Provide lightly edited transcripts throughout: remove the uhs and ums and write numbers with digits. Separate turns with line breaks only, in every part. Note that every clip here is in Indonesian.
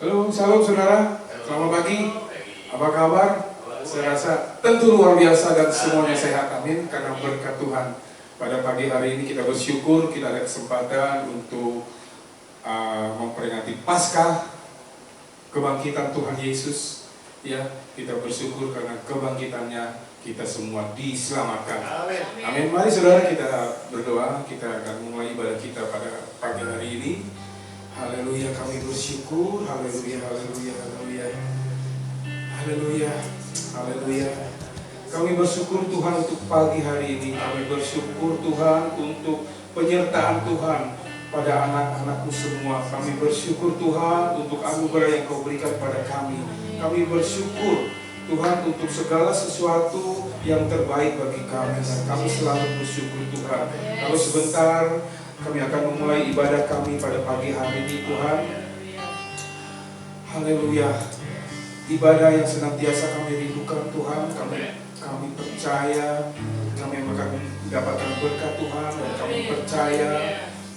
Halo, salam saudara. Selamat pagi. Apa kabar? Saya rasa tentu luar biasa dan semuanya sehat, amin. Karena berkat Tuhan. Pada pagi hari ini kita bersyukur kita ada kesempatan untuk memperingati Paskah kebangkitan Tuhan Yesus. Ya, kita bersyukur karena kebangkitannya kita semua diselamatkan.
Amin.
Amin. Mari saudara kita berdoa. Kita akan mulai ibadah kita pada pagi hari ini. Haleluya, kami bersyukur. Haleluya, haleluya, haleluya. Haleluya, haleluya. Kami bersyukur Tuhan untuk pagi hari ini. Kami bersyukur Tuhan untuk penyertaan Tuhan pada anak-anakmu semua. Kami bersyukur Tuhan untuk anugerah yang Kau berikan pada kami. Kami bersyukur Tuhan untuk segala sesuatu yang terbaik bagi kami. Dan kami selalu bersyukur Tuhan. Kalau sebentar kami akan memulai ibadah kami pada pagi hari ini Tuhan. Haleluya. Ibadah yang senantiasa kami rindukan Tuhan. Kami percaya kami akan mendapatkan berkat Tuhan. Dan kami percaya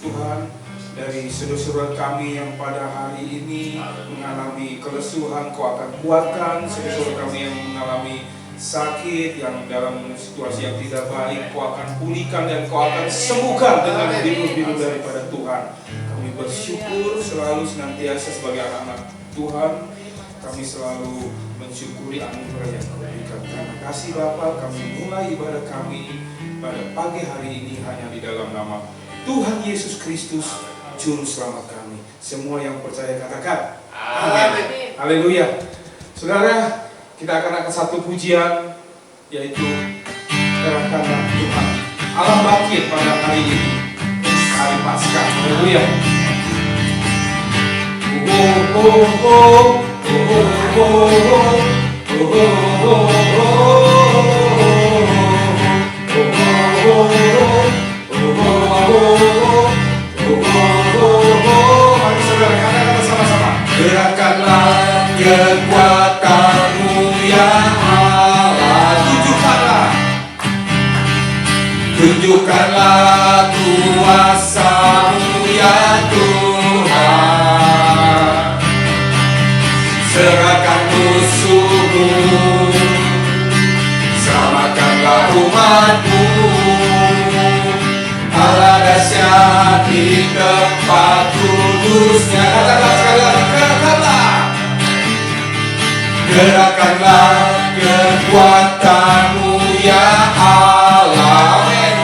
Tuhan dari saudara-saudara kami yang pada hari ini mengalami kelesuhan, Kau akan kuatkan. Saudara-saudara kami yang mengalami sakit, yang dalam situasi yang tidak baik, Kau akan pulihkan dan Kau akan sembuhkan dengan biru-biru daripada Tuhan. Kami bersyukur selalu senantiasa sebagai anak-anak Tuhan. Kami selalu mensyukuri anugerah yang Kau berikan. Terima kasih Bapa. Kami mulai ibadah kami pada pagi hari ini hanya di dalam nama Tuhan Yesus Kristus, Juru Selamat kami. Semua yang percaya katakan amin. Haleluya. Saudara, kita akan angkat satu pujian, yaitu Kerahkanlah Tuhan Allah bangkit pada hari ini, hari Paskah. Haleluya. Mari saudara katakan bersama-sama. Gerakkanlah kekuatan-Mu ya Allah. Tunjukkanlah kuasa-Mu ya Tuhan. Serahkan musuh-Mu, selamatkanlah umat-Mu. Allah dahsyat di tempat kudus-Nya. Katakan sekali lagi, gerakkanlah kekuatan-Mu ya Allah. Amin.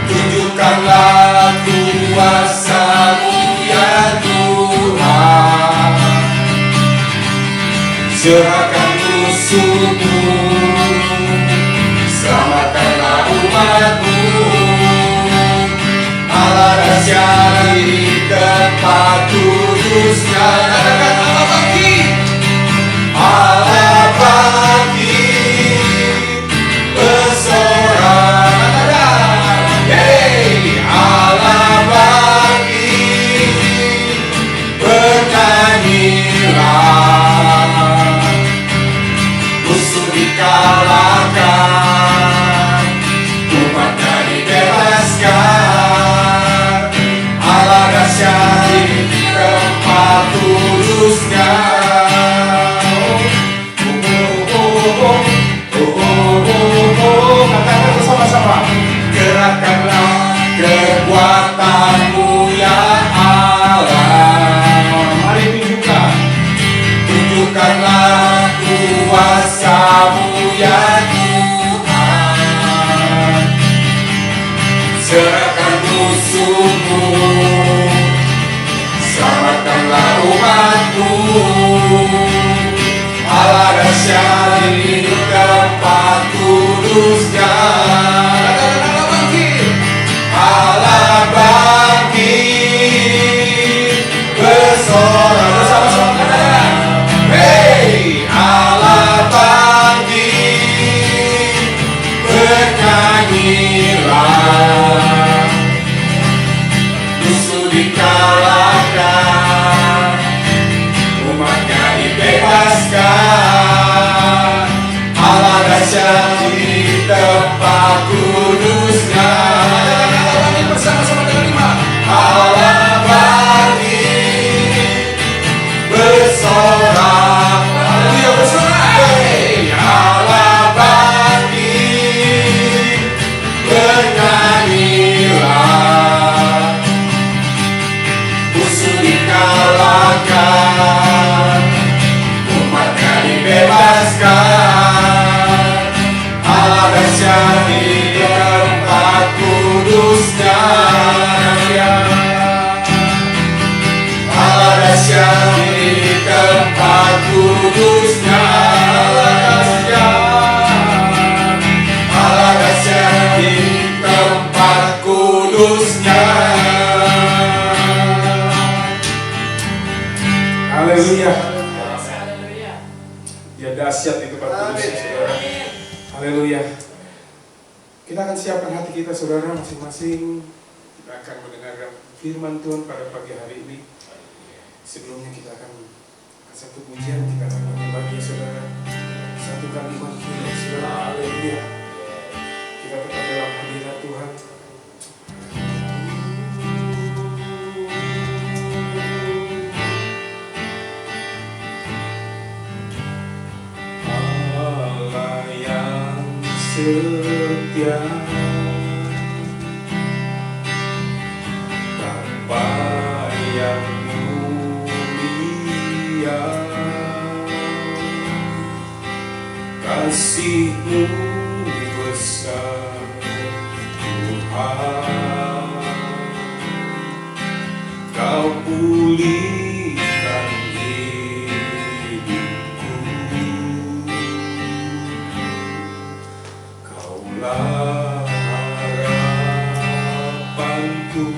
Tunjukkanlah kuasa-Mu ya Tuhan. Serahkan musuh-Mu, selamatkanlah umat-Mu. Allah dahsyat di tempat kudus-Nya. Katakan Allah bangkit. Allah bangkit, bersorak. Katakan, hey, Allah bangkit, bernyanyilah. Musuh dikalahkan, umatnya dibebaskan. Allah dahsyat di tempat kudus-Nya. Kita akan siapkan hati kita saudara masing-masing. Kita akan mendengarkan firman Tuhan pada pagi hari ini. Sebelumnya kita akan satu pujian, kita akan menyembah Dia saudara. Satukan iman kita saudara. Haleluya. Kita tetap dalam hadirat Tuhan. Allah yang setia, Bapa yang mulia, kasih-Mu besar Tuhan, Kau pulihkan hidupku, Kaulah harapanku,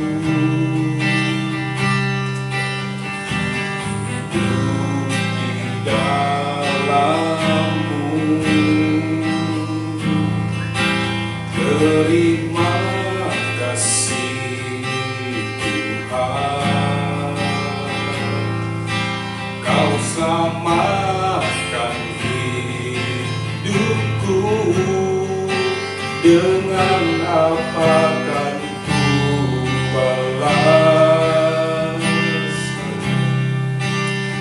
hidup di dalam-Mu. Terima kasih Tuhan, Kau selamatkan hidupku. Dengan apa kan ku balas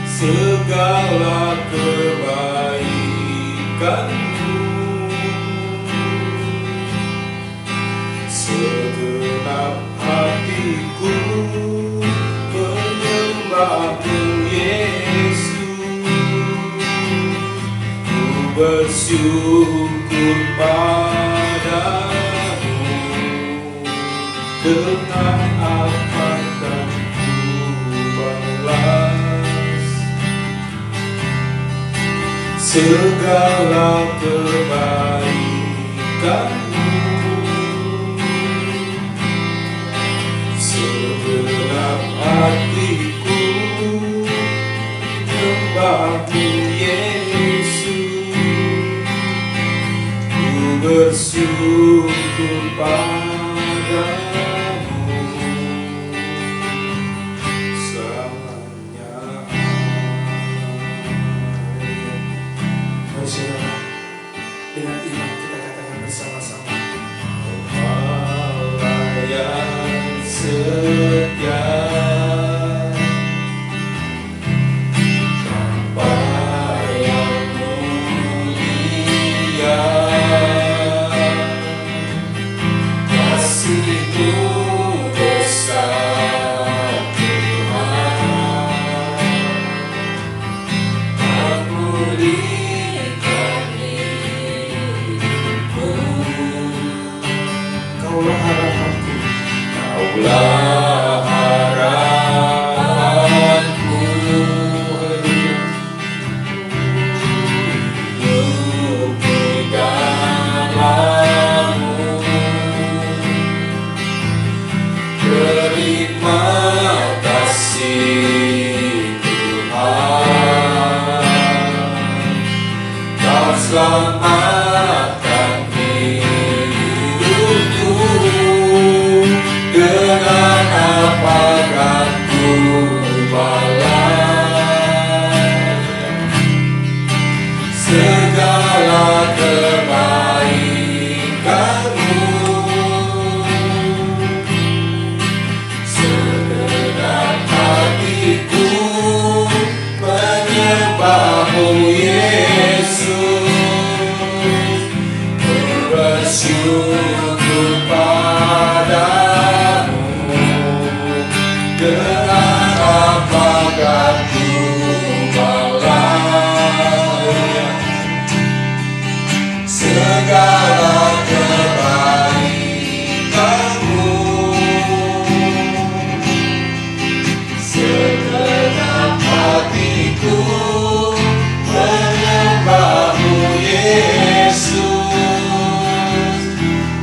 segala kebaikan-Mu? Segenap hatiku menyembah-Mu Yesus, ku bersyukur padamu. Dengan apa kan ku balas segala kebaikan-Mu? Segenap hatiku menyembah-Mu Yesus, ku bersyukur padamu selamanya. Mari saudara, dengan iman kita katakan bersama-sama, Allah yang setia, Bapa yang mulia, kasih-Mu besar Tuhan, Kau pulihkan hidupku, Kaulah harapanku, Kaulah harapanku, hidup di dalam-Mu. Terima kasih Tuhan, Kau selamatkan hidupku. Dengan apa kan ku balas segala kebaikan-Mu? Segenap hatiku menyembah-Mu Yesus, ku bersyukur padamu. Dengan apa kan ku balas segala kebaikan-Mu? Segenap hatiku menyembah-Mu Yesus,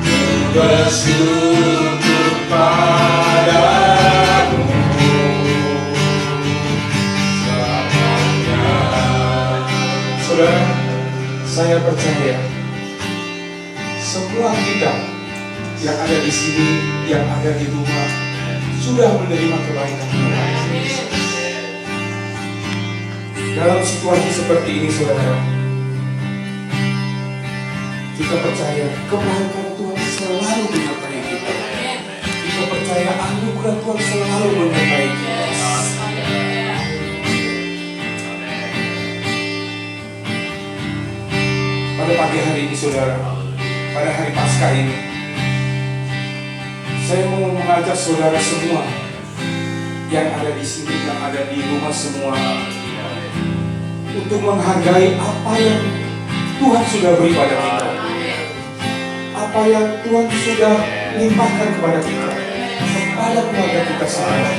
ku bersyukur padamu selamanya. Saudara, saya percaya semua kita yang ada di sini, yang ada di rumah, sudah menerima kebaikan Tuhan. Dalam situasi seperti ini, saudara, kita percaya kebaikan Tuhan selalu menyertai kita. Kita percaya anugerah Tuhan selalu menyertai kita. Pada pagi hari ini, saudara, pada hari Paskah ini, saya mau mengajak saudara semua yang ada di sini, yang ada di rumah semua, untuk menghargai apa yang Tuhan sudah beri pada kita, apa yang Tuhan sudah limpahkan kepada kita, kepada keluarga kita semua.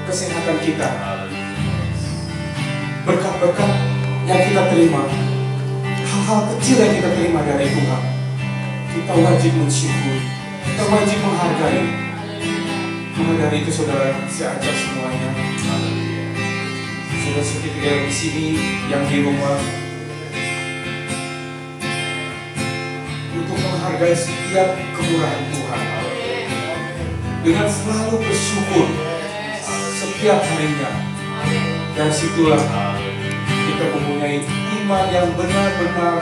Kesehatan kita, berkat-berkat yang kita terima, hal-hal kecil yang kita terima dari Tuhan, kita wajib mensyukur, kita wajib menghargai. Maka dari itu, saudara, saya ajak semuanya, saudara seperti yang di sini, yang di rumah, untuk menghargai setiap kemurahan Tuhan, dengan selalu bersyukur setiap harinya. Dan situlah kita mempunyai iman yang benar-benar,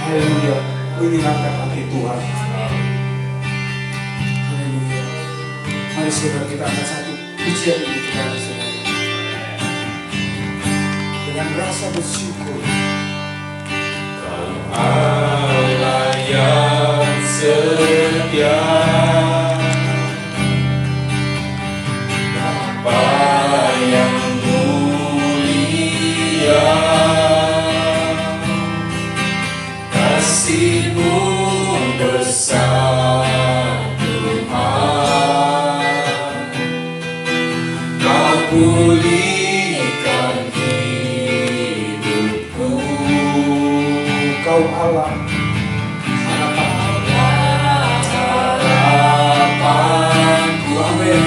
haleluya, menyenangkan hati Tuhan. Haleluya. Mari saudara, kita angkat satu pujian ini kepada saudara dengan rasa bersyukur. Kau Allah yang setia, Bapa yang mulia, kasih-Mu besar Tuhan. Kau pulihkan hidupku. Kau Allah, harapanku. Amin.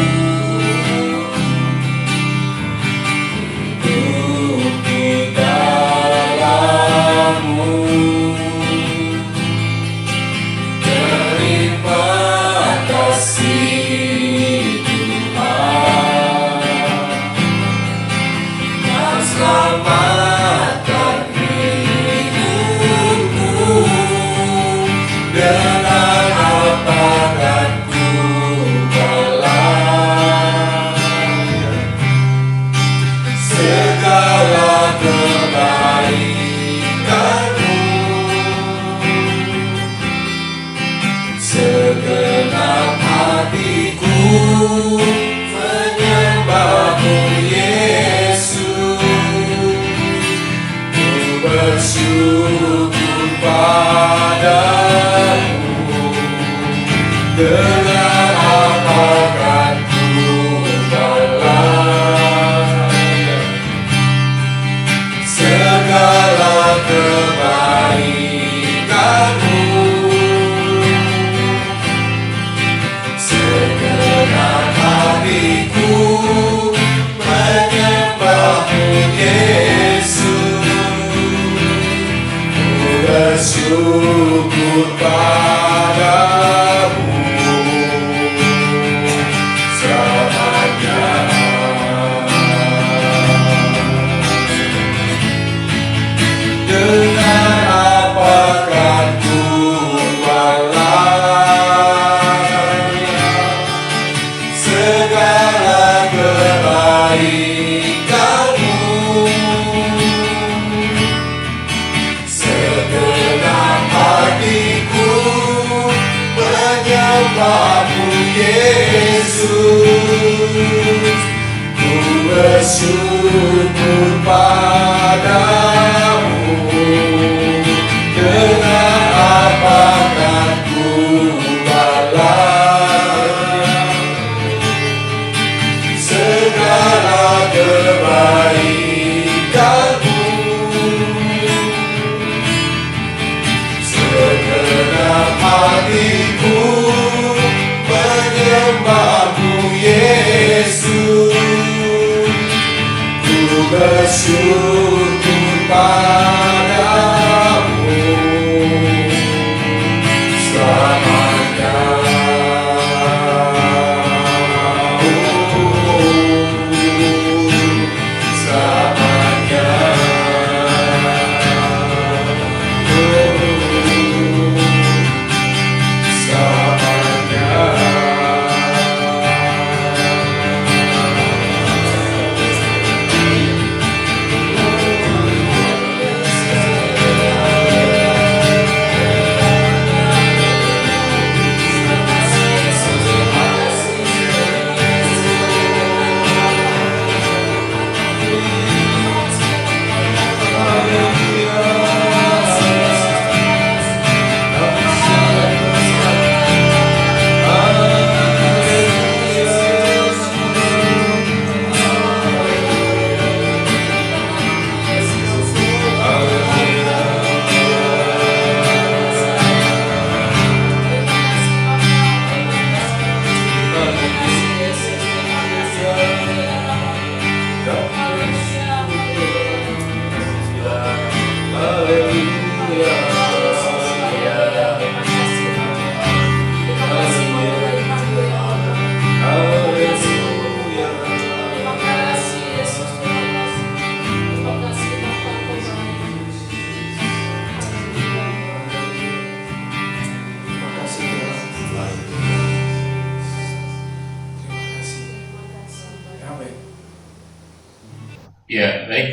Bersyukur padamu selamanya. Dengan apakah ku balasnya segala kebaikanmu. Hatiku menyembahmu Yesus, ku bersyukur padamu. Dengan apakah ku balasnya segala kebaikanmu. Hatiku menyembahmu Yesus, ku bersyukur padamu.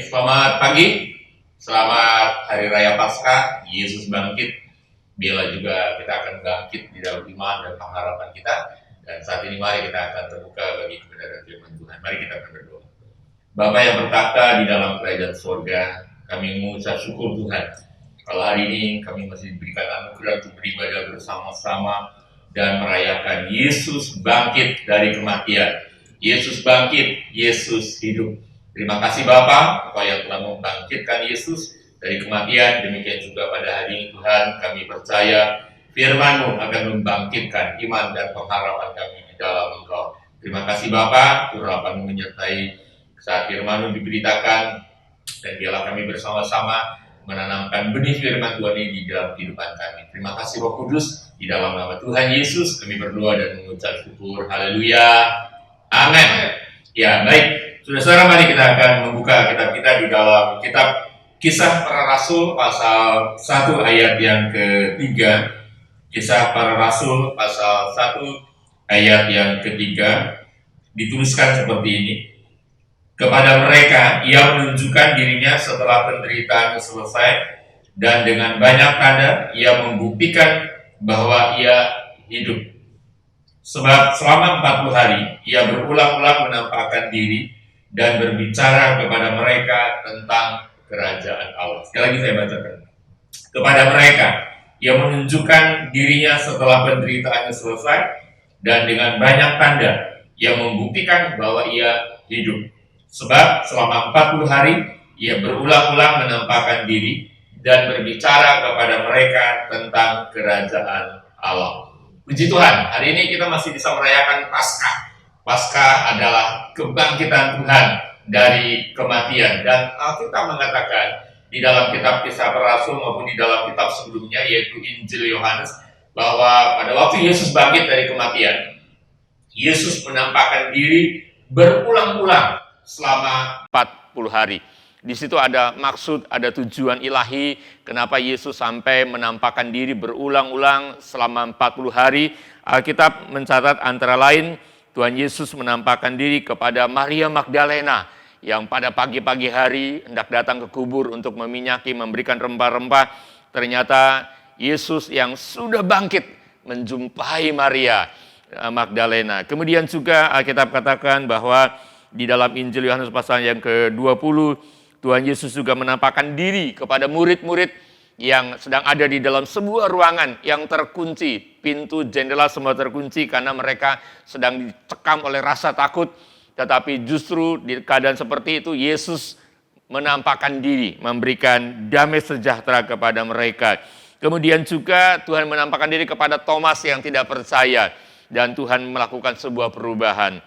Selamat pagi, selamat Hari Raya Paskah, Yesus bangkit. Biarlah juga kita akan bangkit di dalam iman dan pengharapan kita. Dan saat ini mari kita akan terbuka bagi kebenaran firman Tuhan. Mari kita akan berdoa. Bapa yang bertata di dalam kerajaan surga, kami mengucap syukur Tuhan. Kalau hari ini kami masih diberikan anugerah untuk beribadah bersama-sama dan merayakan Yesus bangkit dari kematian. Yesus bangkit, Yesus hidup. Terima kasih Bapa, Engkau yang telah membangkitkan Yesus dari kematian. Demikian juga pada hari ini Tuhan, kami percaya firman-Mu akan membangkitkan iman dan pengharapan kami di dalam Engkau. Terima kasih Bapa, urapan-Mu menyertai saat firman-Mu diberitakan, dan biarlah kami bersama-sama menanamkan benih firman Tuhan ini di dalam kehidupan kami. Terima kasih Roh Kudus, di dalam nama Tuhan Yesus kami berdoa dan mengucap syukur. Haleluya. Amin. Ya, baik. Saudara-saudara, mari kita akan membuka kitab kita di dalam kitab Kisah Para Rasul pasal 1 ayat yang ketiga. Kisah Para Rasul pasal 1 ayat yang ketiga dituliskan seperti ini. Kepada mereka, ia menunjukkan dirinya setelah penderitaan selesai, dan dengan banyak tanda, ia membuktikan bahwa ia hidup. Sebab selama 40 hari, ia berulang-ulang menampakkan diri dan berbicara kepada mereka tentang kerajaan Allah. Sekali lagi saya bacakan. Kepada mereka, ia menunjukkan dirinya setelah penderitaannya selesai, dan dengan banyak tanda, ia membuktikan bahwa ia hidup. Sebab selama 40 hari, ia berulang-ulang menampakkan diri dan berbicara kepada mereka tentang kerajaan Allah. Puji Tuhan, hari ini kita masih bisa merayakan Paskah. Paskah adalah kebangkitan Tuhan dari kematian. Dan Alkitab mengatakan di dalam kitab Kisah Para Rasul maupun di dalam kitab sebelumnya, yaitu Injil Yohanes, bahwa pada waktu Yesus bangkit dari kematian, Yesus menampakkan diri berulang-ulang selama 40 hari. Di situ ada maksud, ada tujuan ilahi kenapa Yesus sampai menampakkan diri berulang-ulang selama 40 hari. Alkitab mencatat antara lain Tuhan Yesus menampakkan diri kepada Maria Magdalena yang pada pagi-pagi hari hendak datang ke kubur untuk meminyaki, memberikan rempah-rempah. Ternyata Yesus yang sudah bangkit menjumpai Maria Magdalena. Kemudian juga Alkitab katakan bahwa di dalam Injil Yohanes pasal yang ke-20, Tuhan Yesus juga menampakkan diri kepada murid-murid yang sedang ada di dalam sebuah ruangan yang terkunci. Pintu, jendela semua terkunci karena mereka sedang dicekam oleh rasa takut. Tetapi justru di keadaan seperti itu, Yesus menampakkan diri, memberikan damai sejahtera kepada mereka. Kemudian juga Tuhan menampakkan diri kepada Thomas yang tidak percaya. Dan Tuhan melakukan sebuah perubahan.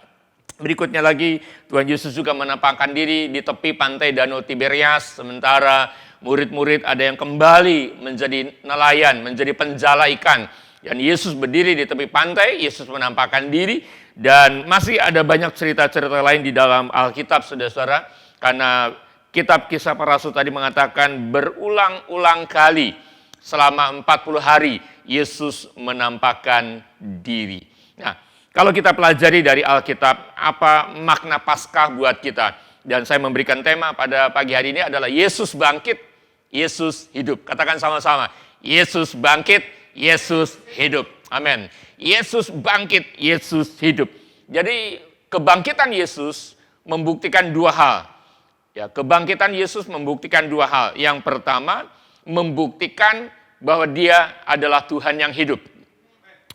Berikutnya lagi, Tuhan Yesus juga menampakkan diri di tepi pantai Danau Tiberias, sementara murid-murid ada yang kembali menjadi nelayan, menjadi penjala ikan. Dan Yesus berdiri di tepi pantai, Yesus menampakkan diri, dan masih ada banyak cerita-cerita lain di dalam Alkitab, saudara-saudara, karena kitab Kisah Para Rasul tadi mengatakan berulang-ulang kali selama 40 hari Yesus menampakkan diri. Nah, kalau kita pelajari dari Alkitab, apa makna Paskah buat kita? Dan saya memberikan tema pada pagi hari ini adalah Yesus bangkit, Yesus hidup. Katakan sama-sama, Yesus bangkit, Yesus hidup. Amin. Yesus bangkit, Yesus hidup. Jadi kebangkitan Yesus membuktikan dua hal. Ya, kebangkitan Yesus membuktikan dua hal. Yang pertama, membuktikan bahwa Dia adalah Tuhan yang hidup.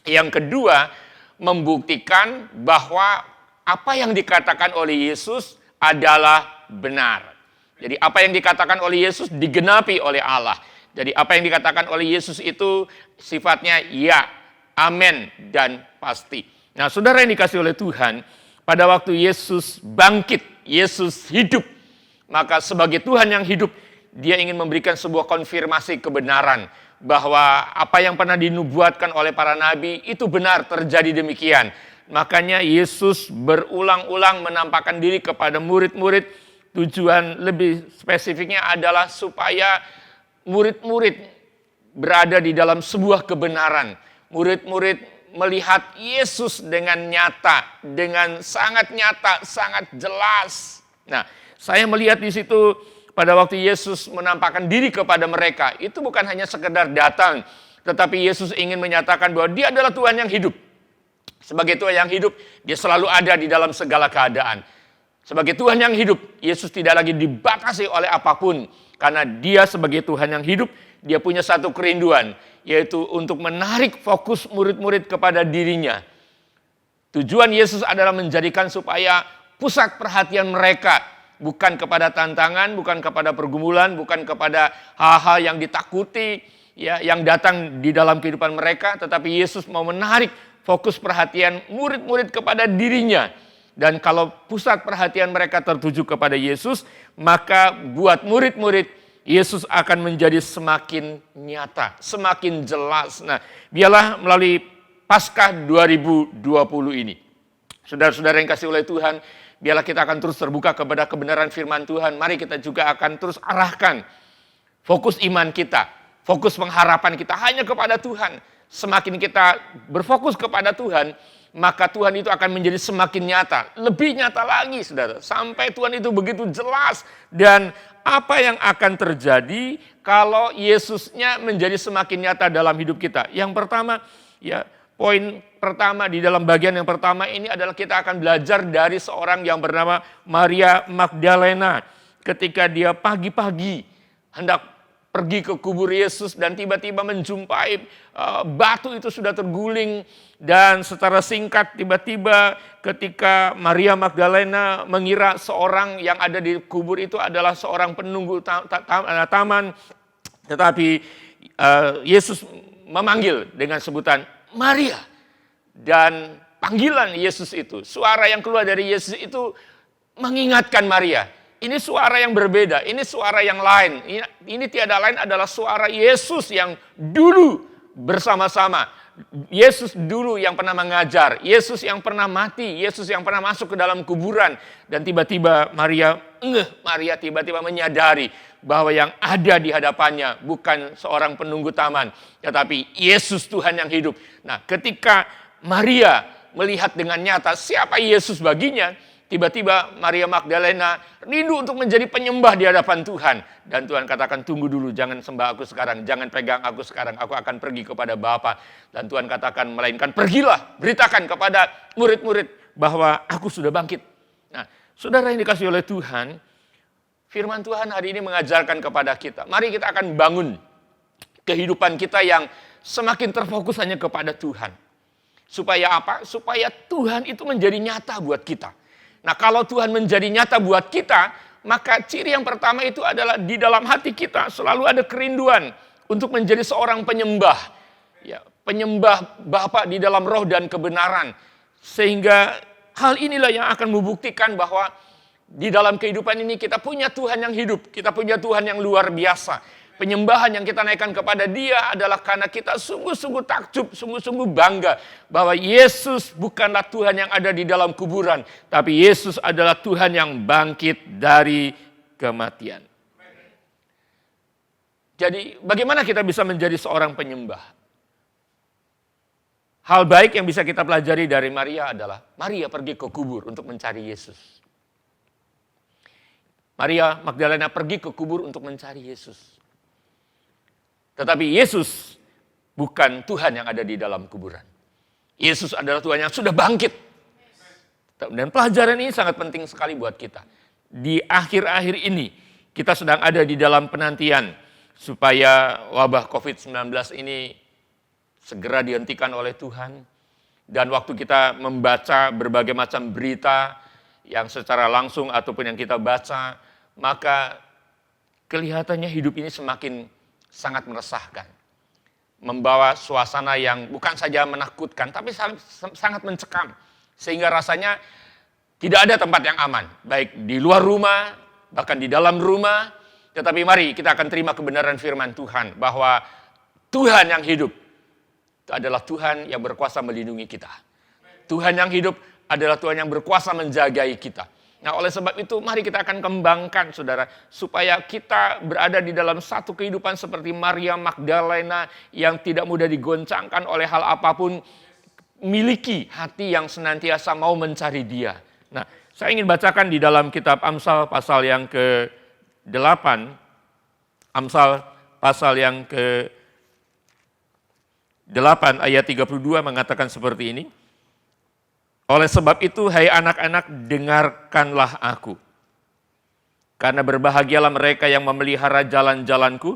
Yang kedua, membuktikan bahwa apa yang dikatakan oleh Yesus adalah benar. Jadi apa yang dikatakan oleh Yesus digenapi oleh Allah. Jadi apa yang dikatakan oleh Yesus itu sifatnya ya, amin, dan pasti. Nah, saudara yang dikasih oleh Tuhan, pada waktu Yesus bangkit, Yesus hidup, maka sebagai Tuhan yang hidup, Dia ingin memberikan sebuah konfirmasi kebenaran bahwa apa yang pernah dinubuatkan oleh para nabi itu benar terjadi demikian. Makanya Yesus berulang-ulang menampakkan diri kepada murid-murid. Tujuan lebih spesifiknya adalah supaya murid-murid berada di dalam sebuah kebenaran. Murid-murid melihat Yesus dengan nyata, dengan sangat nyata, sangat jelas. Nah, saya melihat di situ
pada waktu Yesus menampakkan diri kepada mereka, itu bukan hanya sekedar datang, tetapi Yesus ingin menyatakan bahwa dia adalah Tuhan yang hidup. Sebagai Tuhan yang hidup, dia selalu ada di dalam segala keadaan. Sebagai Tuhan yang hidup, Yesus tidak lagi dibatasi oleh apapun. Karena dia sebagai Tuhan yang hidup, dia punya satu kerinduan, yaitu untuk menarik fokus murid-murid kepada dirinya. Tujuan Yesus adalah menjadikan supaya pusat perhatian mereka bukan kepada tantangan, bukan kepada pergumulan, bukan kepada hal-hal yang ditakuti, ya, yang datang di dalam kehidupan mereka, tetapi Yesus mau menarik fokus perhatian murid-murid kepada dirinya. Dan kalau pusat perhatian mereka tertuju kepada Yesus, maka buat murid-murid, Yesus akan menjadi semakin nyata, semakin jelas. Nah, biarlah melalui Paskah 2020 ini, saudara-saudara yang kasih oleh Tuhan, biarlah kita akan terus terbuka kepada kebenaran firman Tuhan. Mari kita juga akan terus arahkan fokus iman kita, fokus pengharapan kita hanya kepada Tuhan. Semakin kita berfokus kepada Tuhan, maka Tuhan itu akan menjadi semakin nyata. Lebih nyata lagi, saudara. Sampai Tuhan itu begitu jelas. Dan apa yang akan terjadi kalau Yesusnya menjadi semakin nyata dalam hidup kita? Yang pertama, ya, poin pertama di dalam bagian yang pertama ini adalah kita akan belajar dari seorang yang bernama Maria Magdalena. Ketika dia pagi-pagi hendak pergi ke kubur Yesus dan tiba-tiba menjumpai batu itu sudah terguling. Dan secara singkat tiba-tiba ketika Maria Magdalena mengira seorang yang ada di kubur itu adalah seorang penunggu taman. Tetapi Yesus memanggil dengan sebutan Maria. Dan panggilan Yesus itu, suara yang keluar dari Yesus itu mengingatkan Maria. Ini suara yang berbeda, ini suara yang lain. Ini tiada lain adalah suara Yesus yang dulu bersama-sama. Yesus dulu yang pernah mengajar, Yesus yang pernah mati, Yesus yang pernah masuk ke dalam kuburan. Dan tiba-tiba Maria tiba-tiba menyadari bahwa yang ada di hadapannya bukan seorang penunggu taman, tetapi Yesus Tuhan yang hidup. Nah, ketika Maria melihat dengan nyata siapa Yesus baginya, tiba-tiba Maria Magdalena rindu untuk menjadi penyembah di hadapan Tuhan. Dan Tuhan katakan, tunggu dulu, jangan sembah aku sekarang, jangan pegang aku sekarang, aku akan pergi kepada Bapa. Dan Tuhan katakan, melainkan pergilah, beritakan kepada murid-murid bahwa aku sudah bangkit. Nah, saudara yang dikasih oleh Tuhan, firman Tuhan hari ini mengajarkan kepada kita, mari kita akan bangun kehidupan kita yang semakin terfokus hanya kepada Tuhan. Supaya apa? Supaya Tuhan itu menjadi nyata buat kita. Nah, kalau Tuhan menjadi nyata buat kita, maka ciri yang pertama itu adalah di dalam hati kita selalu ada kerinduan untuk menjadi seorang penyembah. Ya, penyembah Bapa di dalam roh dan kebenaran. Sehingga hal inilah yang akan membuktikan bahwa di dalam kehidupan ini kita punya Tuhan yang hidup, kita punya Tuhan yang luar biasa. Penyembahan yang kita naikkan kepada Dia adalah karena kita sungguh-sungguh takjub, sungguh-sungguh bangga bahwa Yesus bukanlah Tuhan yang ada di dalam kuburan, tapi Yesus adalah Tuhan yang bangkit dari kematian. Jadi bagaimana kita bisa menjadi seorang penyembah? Hal baik yang bisa kita pelajari dari Maria adalah Maria pergi ke kubur untuk mencari Yesus. Maria Magdalena pergi ke kubur untuk mencari Yesus. Tetapi Yesus bukan Tuhan yang ada di dalam kuburan. Yesus adalah Tuhan yang sudah bangkit. Dan pelajaran ini sangat penting sekali buat kita. Di akhir-akhir ini kita sedang ada di dalam penantian supaya wabah COVID-19 ini segera dihentikan oleh Tuhan. Dan waktu kita membaca berbagai macam berita yang secara langsung ataupun yang kita baca, maka kelihatannya hidup ini semakin sangat meresahkan. Membawa suasana yang bukan saja menakutkan, tapi sangat mencekam. Sehingga rasanya tidak ada tempat yang aman. Baik di luar rumah, bahkan di dalam rumah. Tetapi mari kita akan terima kebenaran firman Tuhan. Bahwa Tuhan yang hidup itu adalah Tuhan yang berkuasa melindungi kita. Tuhan yang hidup adalah Tuhan yang berkuasa menjagai kita. Nah, oleh sebab itu mari kita akan kembangkan, saudara, supaya kita berada di dalam satu kehidupan seperti Maria Magdalena yang tidak mudah digoncangkan oleh hal apapun, miliki hati yang senantiasa mau mencari Dia. Nah, saya ingin bacakan di dalam kitab Amsal pasal yang ke Amsal pasal yang ke-8 ayat 32 mengatakan seperti ini. Oleh sebab itu, hai anak-anak, dengarkanlah aku. Karena berbahagialah mereka yang memelihara jalan-jalanku.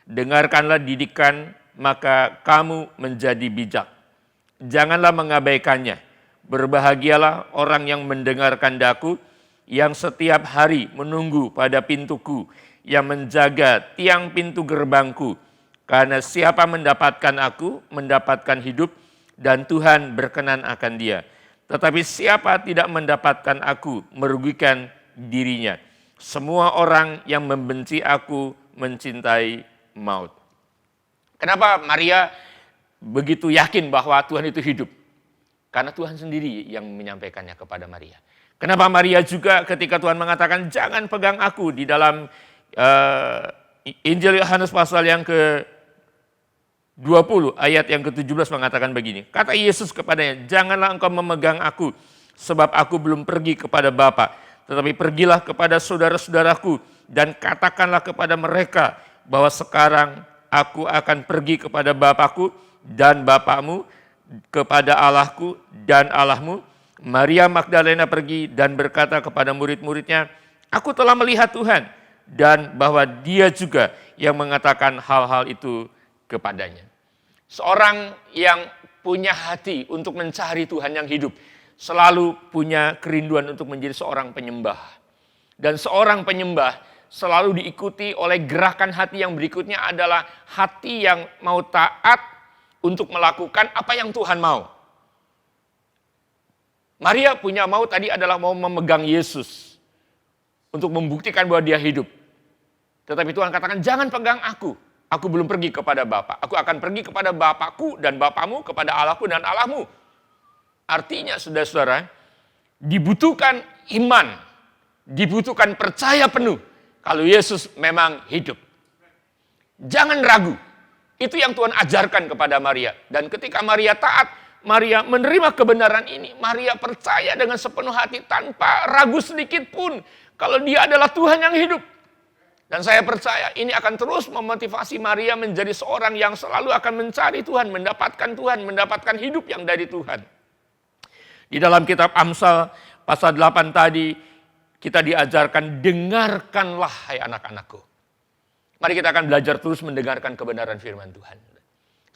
Dengarkanlah didikan, maka kamu menjadi bijak. Janganlah mengabaikannya. Berbahagialah orang yang mendengarkan daku, yang setiap hari menunggu pada pintuku, yang menjaga tiang pintu gerbangku. Karena siapa mendapatkan aku, mendapatkan hidup, dan Tuhan berkenan akan dia. Tetapi siapa tidak mendapatkan aku, merugikan dirinya. Semua orang yang membenci aku mencintai maut. Kenapa Maria begitu yakin bahwa Tuhan itu hidup? Karena Tuhan sendiri yang menyampaikannya kepada Maria. Kenapa Maria juga ketika Tuhan mengatakan jangan pegang aku di dalam Injil Yohanes pasal yang ke-20 ayat yang ke-17 mengatakan begini. Kata Yesus kepadanya, janganlah engkau memegang aku sebab aku belum pergi kepada Bapa, tetapi pergilah kepada saudara-saudaraku dan katakanlah kepada mereka bahwa sekarang aku akan pergi kepada Bapakku dan Bapakmu, kepada Allahku dan Allahmu. Maria Magdalena pergi dan berkata kepada murid-muridnya, aku telah melihat Tuhan, dan bahwa dia juga yang mengatakan hal-hal itu kepadanya. Seorang yang punya hati untuk mencari Tuhan yang hidup, selalu punya kerinduan untuk menjadi seorang penyembah. Dan seorang penyembah selalu diikuti oleh gerakan hati yang berikutnya adalah hati yang mau taat untuk melakukan apa yang Tuhan mau. Maria punya mau tadi adalah mau memegang Yesus untuk membuktikan bahwa dia hidup. Tetapi Tuhan katakan jangan pegang aku. Aku belum pergi kepada Bapa. Aku akan pergi kepada Bapakku dan Bapamu, kepada Allahku dan Allahmu. Artinya saudara-saudara, dibutuhkan iman, dibutuhkan percaya penuh kalau Yesus memang hidup. Jangan ragu. Itu yang Tuhan ajarkan kepada Maria. Dan ketika Maria taat, Maria menerima kebenaran ini. Maria percaya dengan sepenuh hati tanpa ragu sedikit pun kalau dia adalah Tuhan yang hidup. Dan saya percaya ini akan terus memotivasi Maria menjadi seorang yang selalu akan mencari Tuhan, mendapatkan hidup yang dari Tuhan. Di dalam kitab Amsal pasal 8 tadi kita diajarkan dengarkanlah hai anak-anakku. Mari kita akan belajar terus mendengarkan kebenaran firman Tuhan.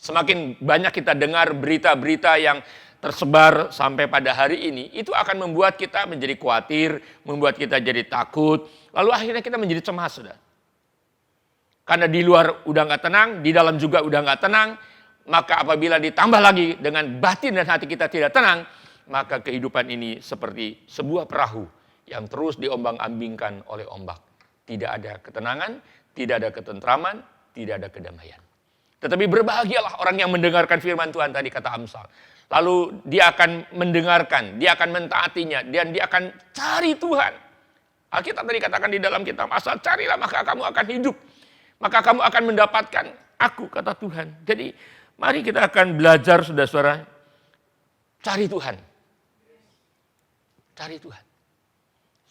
Semakin banyak kita dengar berita-berita yang tersebar sampai pada hari ini, itu akan membuat kita menjadi khawatir, membuat kita jadi takut, lalu akhirnya kita menjadi cemas, saudara. Karena di luar udah nggak tenang, di dalam juga udah nggak tenang, maka apabila ditambah lagi dengan batin dan hati kita tidak tenang, maka kehidupan ini seperti sebuah perahu yang terus diombang-ambingkan oleh ombak. Tidak ada ketenangan, tidak ada ketentraman, tidak ada kedamaian. Tetapi berbahagialah orang yang mendengarkan firman Tuhan tadi kata Amsal. Lalu dia akan mendengarkan, dia akan mentaatinya, dan dia akan cari Tuhan. Alkitab tadi katakan di dalam kitab Amsal, carilah maka kamu akan hidup. Maka kamu akan mendapatkan aku, kata Tuhan. Jadi mari kita akan belajar saudara-saudara, cari Tuhan. Cari Tuhan.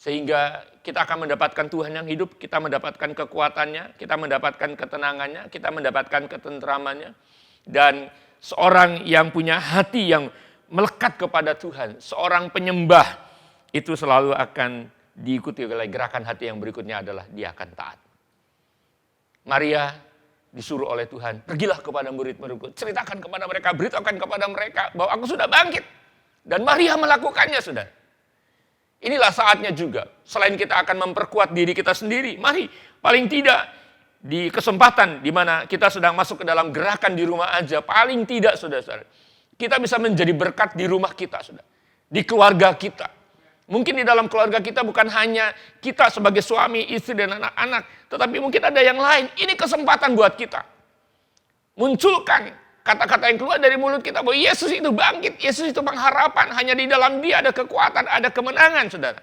Sehingga kita akan mendapatkan Tuhan yang hidup, kita mendapatkan kekuatannya, kita mendapatkan ketenangannya, kita mendapatkan ketentramannya. Dan seorang yang punya hati yang melekat kepada Tuhan, seorang penyembah, itu selalu akan diikuti oleh gerakan hati yang berikutnya adalah dia akan taat. Maria disuruh oleh Tuhan, pergilah kepada murid-muridku, ceritakan kepada mereka, beritakan kepada mereka bahwa aku sudah bangkit. Dan Maria melakukannya, saudara. Inilah saatnya juga, selain kita akan memperkuat diri kita sendiri, mari paling tidak di kesempatan di mana kita sedang masuk ke dalam gerakan di rumah aja, paling tidak saudara-saudara, kita bisa menjadi berkat di rumah kita, saudara, di keluarga kita. Mungkin di dalam keluarga kita bukan hanya kita sebagai suami, istri, dan anak-anak, tetapi mungkin ada yang lain. Ini kesempatan buat kita. Munculkan kata-kata yang keluar dari mulut kita bahwa Yesus itu bangkit, Yesus itu pengharapan, hanya di dalam Dia ada kekuatan, ada kemenangan, saudara.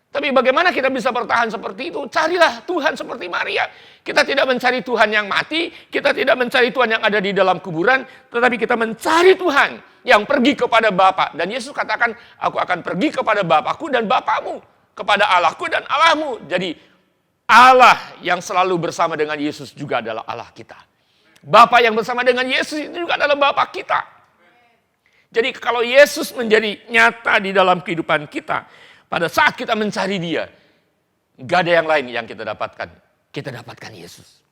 Tapi bagaimana kita bisa bertahan seperti itu? Carilah Tuhan seperti Maria. Kita tidak mencari Tuhan yang mati, kita tidak mencari Tuhan yang ada di dalam kuburan, tetapi kita mencari Tuhan yang pergi kepada Bapa. Dan Yesus katakan, aku akan pergi kepada Bapakku dan Bapakmu, kepada Allahku dan Allahmu. Jadi Allah yang selalu bersama dengan Yesus juga adalah Allah kita. Bapa yang bersama dengan Yesus itu juga adalah Bapa kita. Jadi kalau Yesus menjadi nyata di dalam kehidupan kita, pada saat kita mencari Dia, gak ada yang lain yang kita dapatkan. Kita dapatkan Yesus.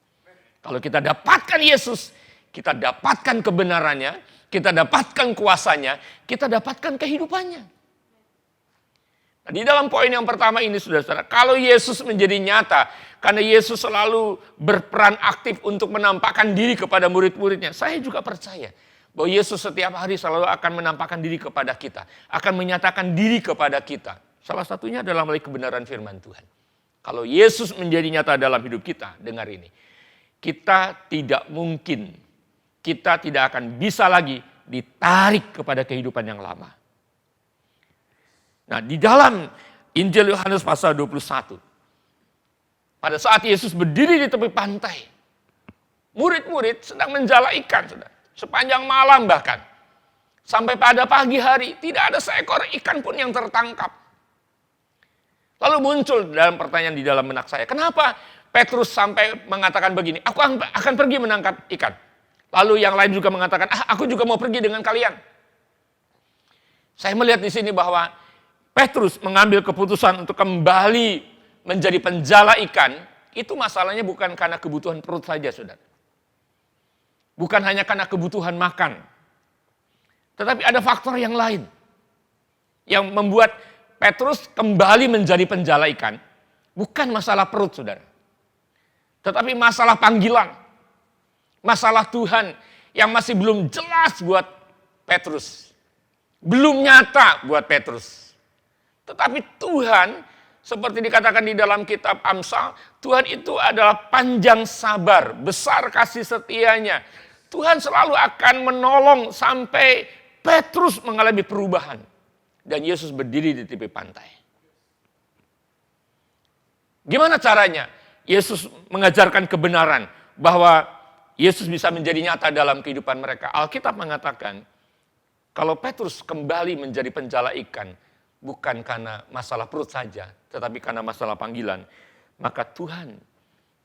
Kalau kita dapatkan Yesus, kita dapatkan kebenarannya, kita dapatkan kuasanya, kita dapatkan kehidupannya. Nah, di dalam poin yang pertama ini, saudara-saudara, kalau Yesus menjadi nyata, karena Yesus selalu berperan aktif untuk menampakkan diri kepada murid-muridnya, saya juga percaya bahwa Yesus setiap hari selalu akan menampakkan diri kepada kita, akan menyatakan diri kepada kita. Salah satunya adalah melalui kebenaran firman Tuhan. Kalau Yesus menjadi nyata dalam hidup kita, dengar ini, kita tidak mungkin, kita tidak akan bisa lagi ditarik kepada kehidupan yang lama. Nah, di dalam Injil Yohanes pasal 21, pada saat Yesus berdiri di tepi pantai, murid-murid sedang menjala ikan, saudara, sepanjang malam bahkan. Sampai pada pagi hari, tidak ada seekor ikan pun yang tertangkap. Lalu muncul dalam pertanyaan di dalam benak saya, kenapa Petrus sampai mengatakan begini, aku akan pergi menangkap ikan. Lalu yang lain juga mengatakan, aku juga mau pergi dengan kalian. Saya melihat di sini bahwa Petrus mengambil keputusan untuk kembali menjadi penjala ikan, itu masalahnya bukan karena kebutuhan perut saja, saudara. Bukan hanya karena kebutuhan makan. Tetapi ada faktor yang lain. Yang membuat Petrus kembali menjadi penjala ikan. Bukan masalah perut, saudara. Tetapi masalah panggilan. Masalah Tuhan yang masih belum jelas buat Petrus. Belum nyata buat Petrus. Tetapi Tuhan, seperti dikatakan di dalam kitab Amsal, Tuhan itu adalah panjang sabar, besar kasih setianya. Tuhan selalu akan menolong sampai Petrus mengalami perubahan. Dan Yesus berdiri di tepi pantai. Gimana caranya? Yesus mengajarkan kebenaran bahwa Yesus bisa menjadi nyata dalam kehidupan mereka. Alkitab mengatakan, kalau Petrus kembali menjadi penjala ikan, bukan karena masalah perut saja, tetapi karena masalah panggilan. Maka Tuhan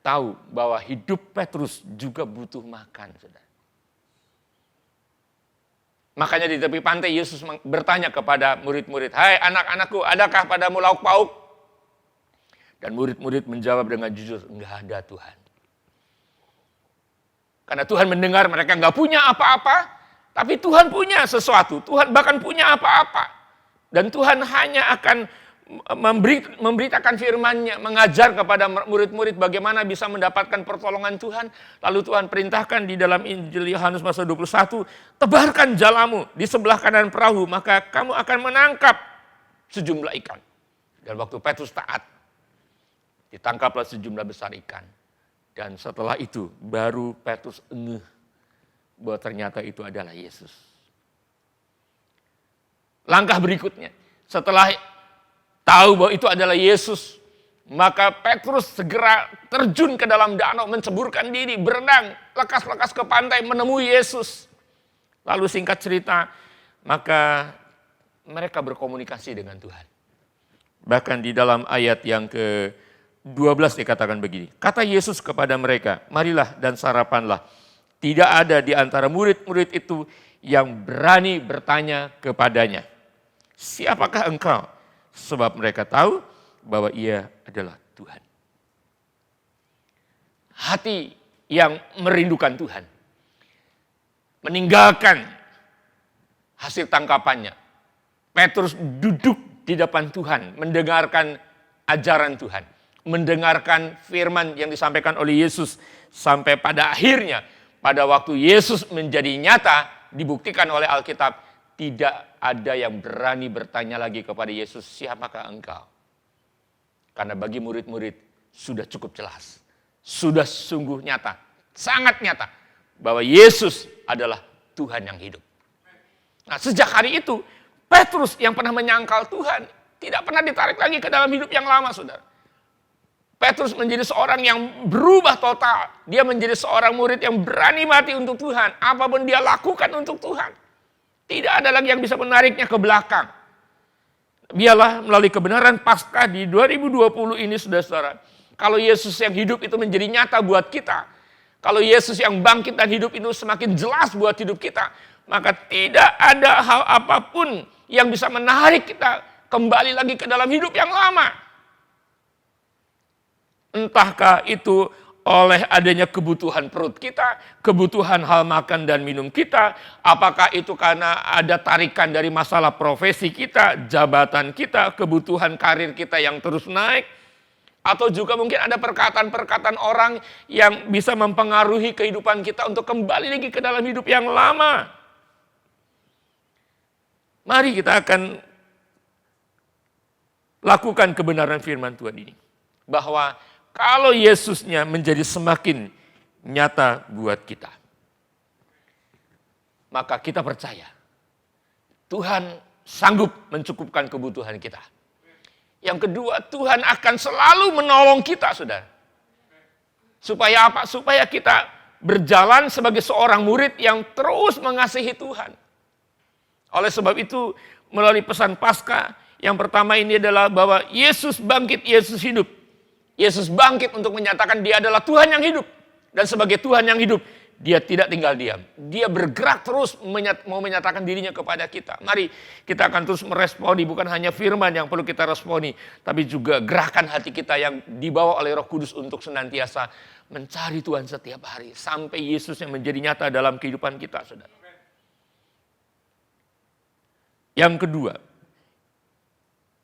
tahu bahwa hidup Petrus juga butuh makan, saudara. Makanya di tepi pantai Yesus bertanya kepada murid-murid, hai anak-anakku, adakah padamu lauk pauk? Dan murid-murid menjawab dengan jujur, enggak ada Tuhan. Karena Tuhan mendengar mereka enggak punya apa-apa, tapi Tuhan punya sesuatu. Tuhan bahkan punya apa-apa. Dan Tuhan hanya akan memberitakan firman-Nya, mengajar kepada murid-murid bagaimana bisa mendapatkan pertolongan Tuhan. Lalu Tuhan perintahkan di dalam Injil Yohanes pasal 21, tebarkan jalamu di sebelah kanan perahu, maka kamu akan menangkap sejumlah ikan. Dan waktu Petrus taat, ditangkaplah sejumlah besar ikan. Dan setelah itu baru Petrus ngeh bahwa ternyata itu adalah Yesus. Langkah berikutnya, setelah tahu bahwa itu adalah Yesus, maka Petrus segera terjun ke dalam danau, menceburkan diri, berenang, lekas-lekas ke pantai menemui Yesus. Lalu singkat cerita, maka mereka berkomunikasi dengan Tuhan. Bahkan di dalam ayat yang ke-12 dikatakan begini, kata Yesus kepada mereka, marilah dan sarapanlah. Tidak ada di antara murid-murid itu yang berani bertanya kepadanya, siapakah engkau? Sebab mereka tahu bahwa ia adalah Tuhan. Hati yang merindukan Tuhan, meninggalkan hasil tangkapannya. Petrus duduk di depan Tuhan, mendengarkan ajaran Tuhan, mendengarkan firman yang disampaikan oleh Yesus, sampai pada akhirnya, pada waktu Yesus menjadi nyata, dibuktikan oleh Alkitab, tidak ada yang berani bertanya lagi kepada Yesus, siapakah engkau? Karena bagi murid-murid sudah cukup jelas, sudah sungguh nyata, sangat nyata, bahwa Yesus adalah Tuhan yang hidup. Nah, sejak hari itu, Petrus yang pernah menyangkal Tuhan, tidak pernah ditarik lagi ke dalam hidup yang lama, saudara. Petrus menjadi seorang yang berubah total. Dia menjadi seorang murid yang berani mati untuk Tuhan. Apapun dia lakukan untuk Tuhan. Tidak ada lagi yang bisa menariknya ke belakang. Biarlah melalui kebenaran Paskah di 2020 ini, saudara-saudara, Kalau Yesus yang hidup itu menjadi nyata buat kita, kalau Yesus yang bangkit dan hidup itu semakin jelas buat hidup kita, maka tidak ada hal apapun yang bisa menarik kita kembali lagi ke dalam hidup yang lama. Entahkah itu oleh adanya kebutuhan perut kita, kebutuhan hal makan dan minum kita, apakah itu karena ada tarikan dari masalah profesi kita, jabatan kita, kebutuhan karir kita yang terus naik, atau juga mungkin ada perkataan-perkataan orang yang bisa mempengaruhi kehidupan kita untuk kembali lagi ke dalam hidup yang lama. Mari kita akan lakukan kebenaran firman Tuhan ini. Bahwa kalau Yesusnya menjadi semakin nyata buat kita, maka kita percaya Tuhan sanggup mencukupkan kebutuhan kita. Yang kedua, Tuhan akan selalu menolong kita, saudara. Supaya apa? Supaya kita berjalan sebagai seorang murid yang terus mengasihi Tuhan. Oleh sebab itu, melalui pesan Paskah, yang pertama ini adalah bahwa Yesus bangkit, Yesus hidup. Yesus bangkit untuk menyatakan dia adalah Tuhan yang hidup. Dan sebagai Tuhan yang hidup, dia tidak tinggal diam. Dia bergerak terus mau menyatakan dirinya kepada kita. Mari kita akan terus meresponi, bukan hanya firman yang perlu kita responi, tapi juga gerakan hati kita yang dibawa oleh Roh Kudus untuk senantiasa mencari Tuhan setiap hari. Sampai Yesus yang menjadi nyata dalam kehidupan kita, saudara. Yang kedua,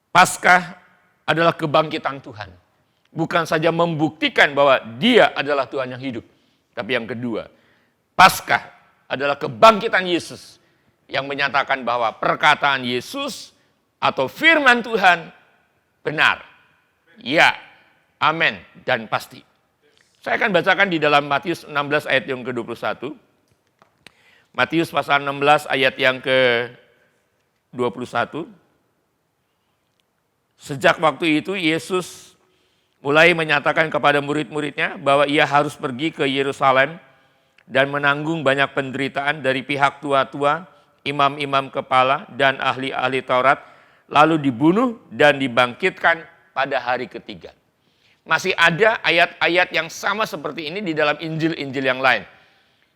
Paskah adalah kebangkitan Tuhan. Bukan saja membuktikan bahwa dia adalah Tuhan yang hidup. Tapi yang kedua, Paskah adalah kebangkitan Yesus yang menyatakan bahwa perkataan Yesus atau firman Tuhan benar. Ya, amin, dan pasti. Saya akan bacakan di dalam Matius 16 ayat yang ke-21. Matius pasal 16 ayat yang ke-21. Sejak waktu itu Yesus mulai menyatakan kepada murid-muridnya bahwa ia harus pergi ke Yerusalem dan menanggung banyak penderitaan dari pihak tua-tua, imam-imam kepala, dan ahli-ahli Taurat, lalu dibunuh dan dibangkitkan pada hari ketiga. Masih ada ayat-ayat yang sama seperti ini di dalam Injil-Injil yang lain.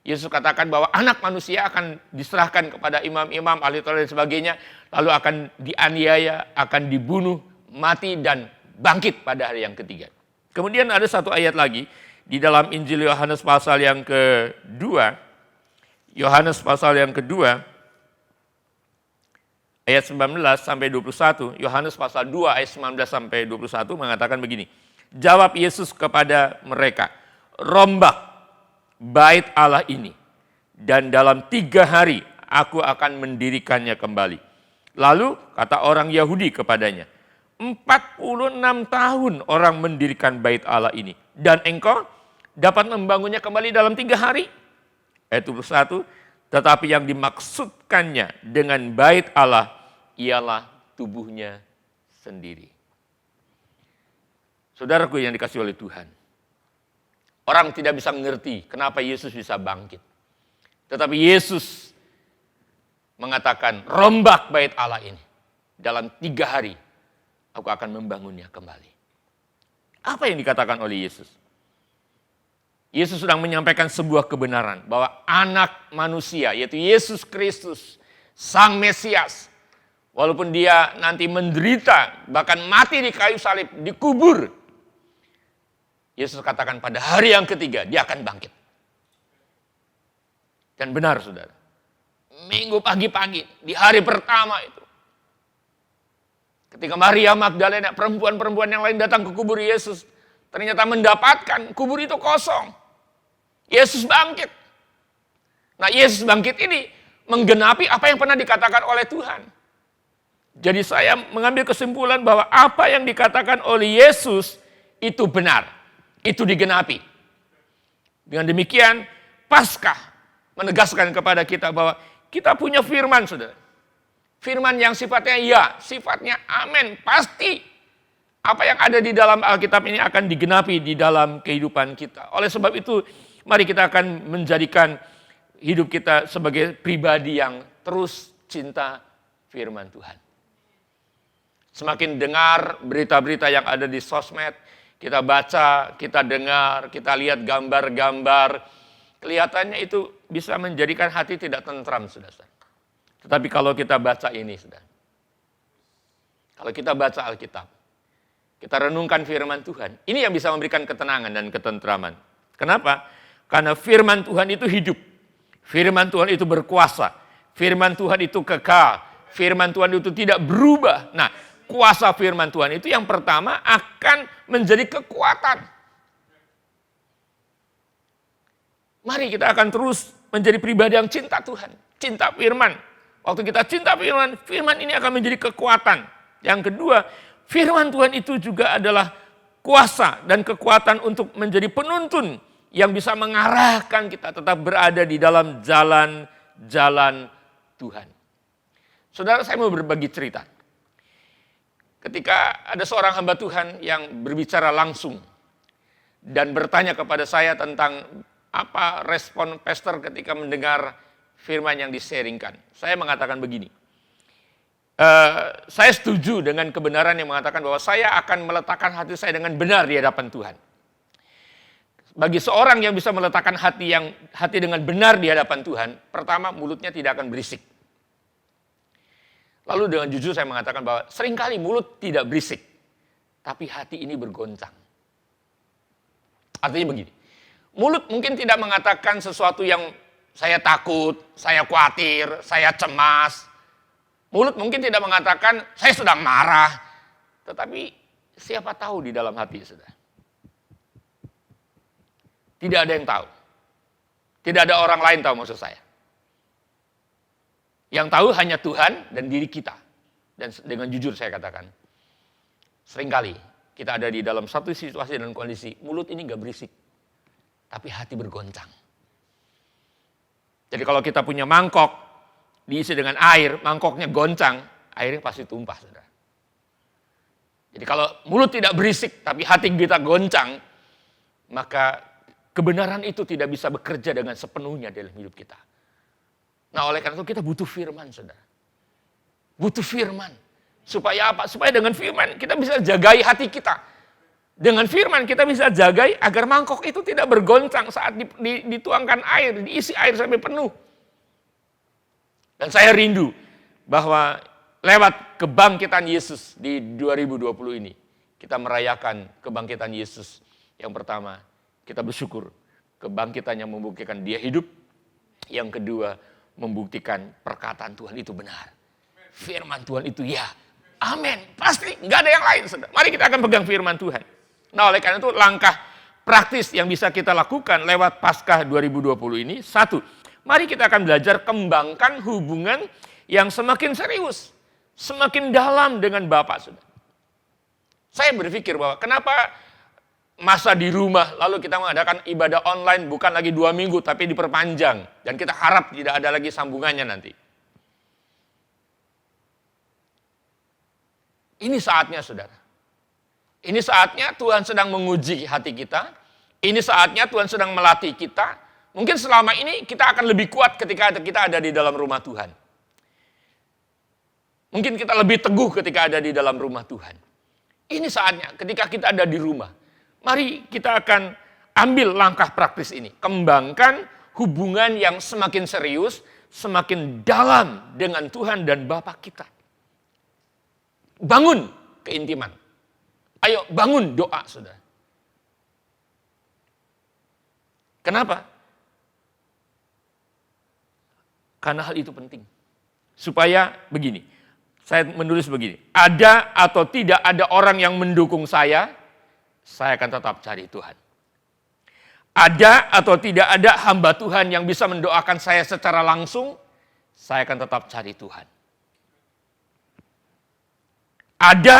Yesus katakan bahwa anak manusia akan diserahkan kepada imam-imam, ahli Taurat dan sebagainya, lalu akan dianiaya, akan dibunuh, mati, dan bangkit pada hari yang ketiga. Kemudian ada satu ayat lagi di dalam Injil Yohanes pasal yang kedua. Yohanes pasal yang kedua ayat 19 sampai 21. Yohanes pasal 2 ayat 19 sampai 21 mengatakan begini. Jawab Yesus kepada mereka, rombak bait Allah ini, dan dalam 3 hari aku akan mendirikannya kembali. Lalu kata orang Yahudi kepadanya, 46 tahun orang mendirikan bait Allah ini. Dan engkau dapat membangunnya kembali dalam 3 hari. Ayat 21, tetapi yang dimaksudkannya dengan bait Allah ialah tubuhnya sendiri. Saudaraku yang dikasihi oleh Tuhan. Orang tidak bisa mengerti kenapa Yesus bisa bangkit. Tetapi Yesus mengatakan, rombak bait Allah ini. Dalam 3 hari. Aku akan membangunnya kembali. Apa yang dikatakan oleh Yesus? Yesus sedang menyampaikan sebuah kebenaran bahwa anak manusia, yaitu Yesus Kristus, Sang Mesias, walaupun dia nanti menderita, bahkan mati di kayu salib, dikubur, Yesus katakan pada hari yang ketiga dia akan bangkit. Dan benar, saudara. Minggu pagi-pagi, di hari pertama itu, ketika Maria Magdalena, perempuan-perempuan yang lain datang ke kubur Yesus, ternyata mendapatkan kubur itu kosong. Yesus bangkit. Nah, Yesus bangkit ini menggenapi apa yang pernah dikatakan oleh Tuhan. Jadi saya mengambil kesimpulan bahwa apa yang dikatakan oleh Yesus itu benar. Itu digenapi. Dengan demikian, Paskah menegaskan kepada kita bahwa kita punya firman, saudara. Firman yang sifatnya ya, sifatnya amin, pasti. Apa yang ada di dalam Alkitab ini akan digenapi di dalam kehidupan kita. Oleh sebab itu, mari kita akan menjadikan hidup kita sebagai pribadi yang terus cinta firman Tuhan. Semakin dengar berita-berita yang ada di sosmed, Kita baca, kita dengar, kita lihat gambar-gambar. Kelihatannya itu bisa menjadikan hati tidak tentram, saudara. Tetapi kalau kita baca ini, saudara. Kalau kita baca Alkitab, kita renungkan firman Tuhan. Ini yang bisa memberikan ketenangan dan ketentraman. Kenapa? Karena firman Tuhan itu hidup. Firman Tuhan itu berkuasa. Firman Tuhan itu kekal. Firman Tuhan itu tidak berubah. Nah, kuasa firman Tuhan itu yang pertama akan menjadi kekuatan. Mari kita akan terus menjadi pribadi yang cinta Tuhan. Cinta firman. Waktu kita cinta firman, firman ini akan menjadi kekuatan. Yang kedua, firman Tuhan itu juga adalah kuasa dan kekuatan untuk menjadi penuntun yang bisa mengarahkan kita tetap berada di dalam jalan-jalan Tuhan. Saudara, saya mau berbagi cerita. Ketika ada seorang hamba Tuhan yang berbicara langsung dan bertanya kepada saya tentang apa respon pastor ketika mendengar firman yang di-sharingkan. Saya mengatakan begini, saya setuju dengan kebenaran yang mengatakan bahwa saya akan meletakkan hati saya dengan benar di hadapan Tuhan. Bagi seorang yang bisa meletakkan hati dengan benar di hadapan Tuhan, pertama mulutnya tidak akan berisik. Lalu dengan jujur saya mengatakan bahwa seringkali mulut tidak berisik, tapi hati ini bergoncang. Artinya begini, mulut mungkin tidak mengatakan sesuatu yang saya takut, saya khawatir, saya cemas. Mulut mungkin tidak mengatakan saya sedang marah, tetapi siapa tahu di dalam hati, saudara. Tidak ada yang tahu. Tidak ada orang lain tahu maksud saya. Yang tahu hanya Tuhan dan diri kita. Dan dengan jujur saya katakan, seringkali kita ada di dalam satu situasi dan kondisi, mulut ini gak berisik, tapi hati bergoncang. Jadi kalau kita punya mangkok, diisi dengan air, mangkoknya goncang, airnya pasti tumpah, saudara. Jadi kalau mulut tidak berisik, tapi hati kita goncang, maka kebenaran itu tidak bisa bekerja dengan sepenuhnya dalam hidup kita. Nah, oleh karena itu kita butuh firman, saudara. Butuh firman. Supaya apa? Supaya dengan firman kita bisa jagai hati kita. Dengan firman kita bisa jagai agar mangkok itu tidak bergoncang saat dituangkan air, diisi air sampai penuh. Dan saya rindu bahwa lewat kebangkitan Yesus di 2020 ini, kita merayakan kebangkitan Yesus. Yang pertama, kita bersyukur kebangkitannya membuktikan dia hidup. Yang kedua, membuktikan perkataan Tuhan itu benar. Firman Tuhan itu ya. Amin. Pasti, nggak ada yang lain. Saudara. Mari kita akan pegang firman Tuhan. Nah, oleh karena itu langkah praktis yang bisa kita lakukan lewat Paskah 2020 ini, satu, mari kita akan belajar kembangkan hubungan yang semakin serius, semakin dalam dengan Bapa. Saudara. Saya berpikir bahwa kenapa masa di rumah lalu kita mengadakan ibadah online bukan lagi 2 minggu tapi diperpanjang. Dan kita harap tidak ada lagi sambungannya nanti. Ini saatnya, saudara. Ini saatnya Tuhan sedang menguji hati kita. Ini saatnya Tuhan sedang melatih kita. Mungkin selama ini kita akan lebih kuat ketika kita ada di dalam rumah Tuhan. Mungkin kita lebih teguh ketika ada di dalam rumah Tuhan. Ini saatnya ketika kita ada di rumah. Mari kita akan ambil langkah praktis ini. Kembangkan hubungan yang semakin serius, semakin dalam dengan Tuhan dan Bapa kita. Bangun keintiman. Ayo bangun doa, saudara. Kenapa? Karena hal itu penting. Supaya begini, saya menulis begini. Ada atau tidak ada orang yang mendukung saya akan tetap cari Tuhan. Ada atau tidak ada hamba Tuhan yang bisa mendoakan saya secara langsung, saya akan tetap cari Tuhan. Ada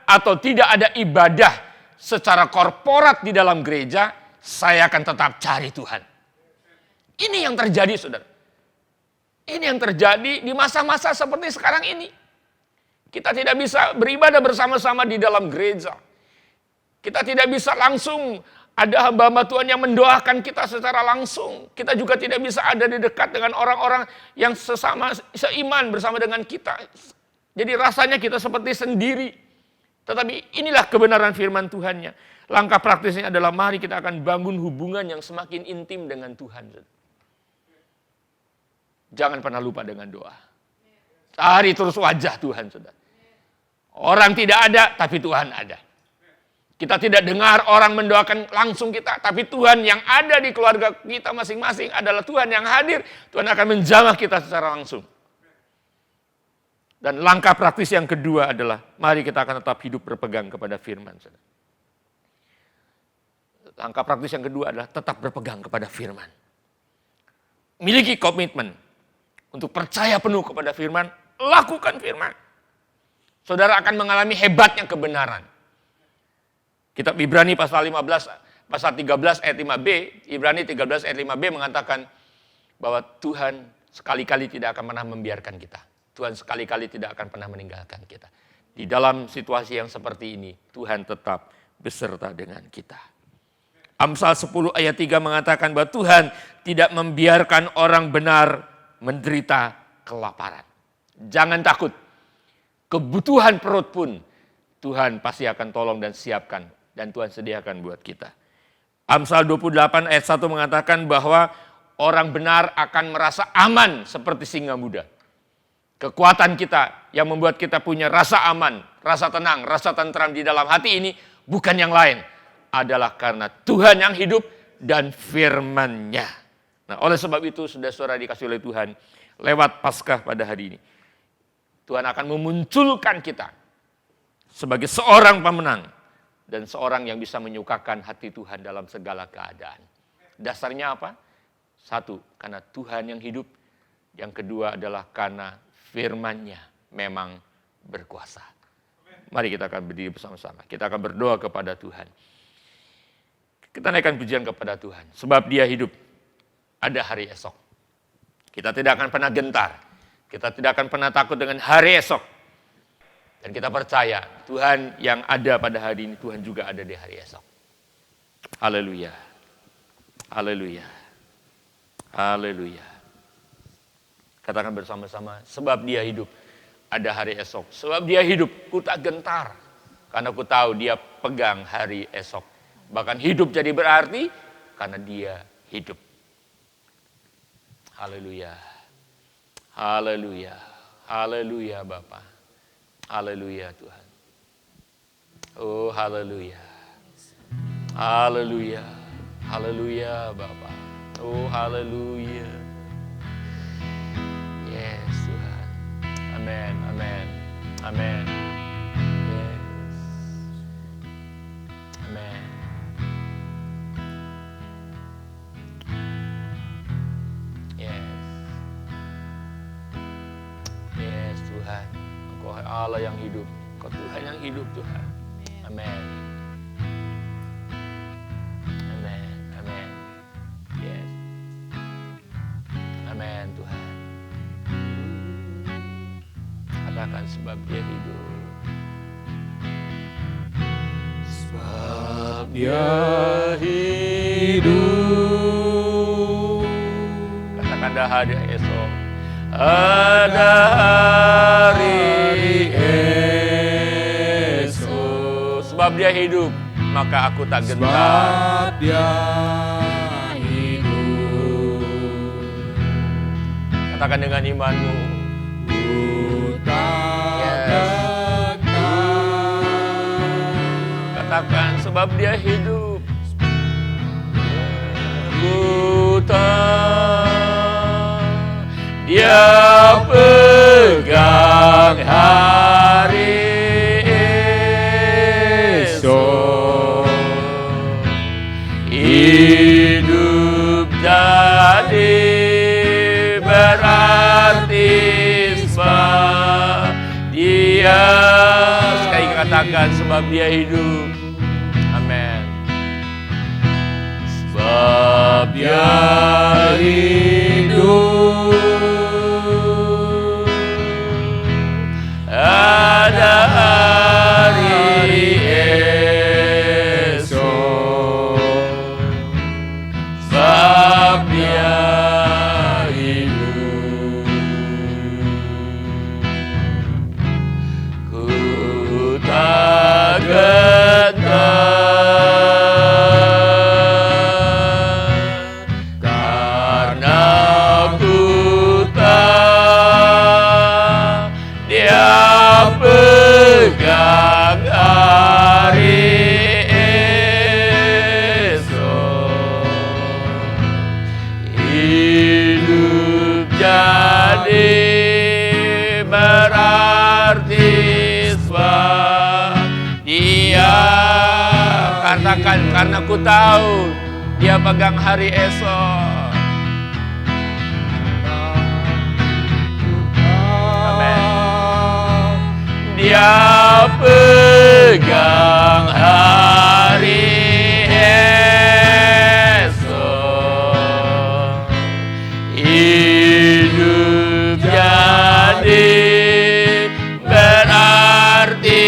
atau tidak ada ibadah secara korporat di dalam gereja, saya akan tetap cari Tuhan. Ini yang terjadi, saudara. Ini yang terjadi di masa-masa seperti sekarang ini. Kita tidak bisa beribadah bersama-sama di dalam gereja. Kita tidak bisa langsung ada hamba-hamba Tuhan yang mendoakan kita secara langsung. Kita juga tidak bisa ada di dekat dengan orang-orang yang seiman bersama dengan kita. Jadi rasanya kita seperti sendiri. Tetapi inilah kebenaran firman Tuhannya. Langkah praktisnya adalah mari kita akan bangun hubungan yang semakin intim dengan Tuhan. Jangan pernah lupa dengan doa. Cari terus wajah Tuhan, saudara. Orang tidak ada, tapi Tuhan ada. Kita tidak dengar orang mendoakan langsung kita, tapi Tuhan yang ada di keluarga kita masing-masing adalah Tuhan yang hadir. Tuhan akan menjamah kita secara langsung. Dan langkah praktis yang kedua adalah, mari kita akan tetap hidup berpegang kepada firman. Saudara. Langkah praktis yang kedua adalah tetap berpegang kepada firman. Miliki komitmen untuk percaya penuh kepada firman, lakukan firman. Saudara akan mengalami hebatnya kebenaran. Kitab Ibrani pasal 13 ayat 5b, Ibrani 13 ayat 5b mengatakan bahwa Tuhan sekali-kali tidak akan pernah membiarkan kita. Tuhan sekali-kali tidak akan pernah meninggalkan kita. Di dalam situasi yang seperti ini, Tuhan tetap beserta dengan kita. Amsal 10 ayat 3 mengatakan bahwa Tuhan tidak membiarkan orang benar menderita kelaparan. Jangan takut. Kebutuhan perut pun Tuhan pasti akan tolong dan siapkan. Dan Tuhan sediakan buat kita. Amsal 28 ayat 1 mengatakan bahwa orang benar akan merasa aman seperti singa muda. Kekuatan kita yang membuat kita punya rasa aman, rasa tenang, rasa tentram di dalam hati ini bukan yang lain. Adalah karena Tuhan yang hidup dan firman-Nya. Nah, oleh sebab itu, saudara-saudara dikasih oleh Tuhan, lewat Paskah pada hari ini, Tuhan akan memunculkan kita sebagai seorang pemenang dan seorang yang bisa menyukakan hati Tuhan dalam segala keadaan. Dasarnya apa? Satu, karena Tuhan yang hidup. Yang kedua adalah karena firman-Nya memang berkuasa. Mari kita akan berdiri bersama-sama. Kita akan berdoa kepada Tuhan. Kita naikkan pujian kepada Tuhan. Sebab Dia hidup. Ada hari esok. Kita tidak akan pernah gentar. Kita tidak akan pernah takut dengan hari esok. Dan kita percaya Tuhan yang ada pada hari ini, Tuhan juga ada di hari esok. Haleluya. Haleluya. Haleluya. Katakan bersama-sama, sebab Dia hidup. Ada hari esok. Sebab Dia hidup, ku tak gentar. Karena ku tahu Dia pegang hari esok. Bahkan hidup jadi berarti karena Dia hidup. Haleluya. Haleluya. Haleluya Bapa. Haleluya Tuhan. Oh haleluya. Haleluya. Haleluya Bapa. Oh haleluya. Yes Tuhan. Amin. Amin. Amin. Yes. Amin. Yes Tuhan, Engkau Allah yang hidup, Engkau Tuhan yang hidup Tuhan. Amin. Amin. Amin. Yes. Amin Tuhan. Katakan sebab Dia hidup. Sebab Dia hidup. Katakan dah hari esok. Ada hari esok. Sebab Dia hidup, maka aku tak gentar.
Sebab Dia hidup.
Katakan dengan imanmu.
Ku tak gentar.
Katakan sebab Dia hidup. Ku tak. Dia pegang hari esok. Hidup jadi berarti sebab Dia. Sekali katakan sebab Dia hidup. Amin. Sebab Dia hidup. Ada hari esok. Sebab Dia hidup. Ku tak gentar. karena ku tahu Dia pegang hari esok. Amin. Dia pegang hari esok. Hidup jadi berarti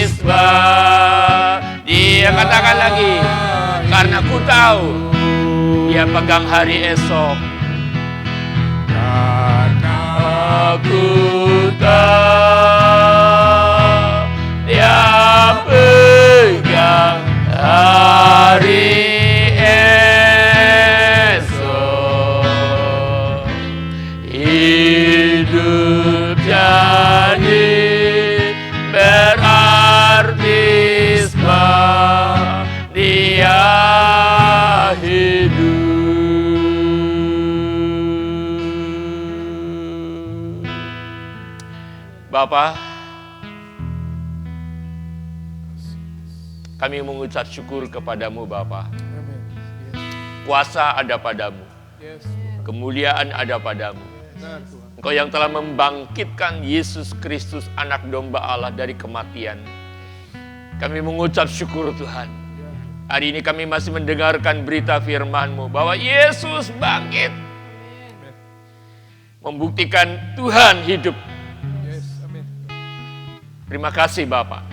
sebab Dia katakan lagi, karena ku tahu Dia pegang hari esok. Karena aku tahu Dia pegang hari esok. Hidup jadi berarti sebab Dia hidup. Bapa, kami mengucap syukur kepadamu Bapa.
Amin.
Kuasa ada padamu,
Yes.
kemuliaan ada padamu.
Benar Tuhan.
Engkau yang telah membangkitkan Yesus Kristus anak domba Allah dari kematian. Kami mengucap syukur Tuhan. Hari ini kami masih mendengarkan berita firman-Mu bahwa Yesus bangkit. Membuktikan Tuhan hidup.
Yes. Amin.
Terima kasih Bapak.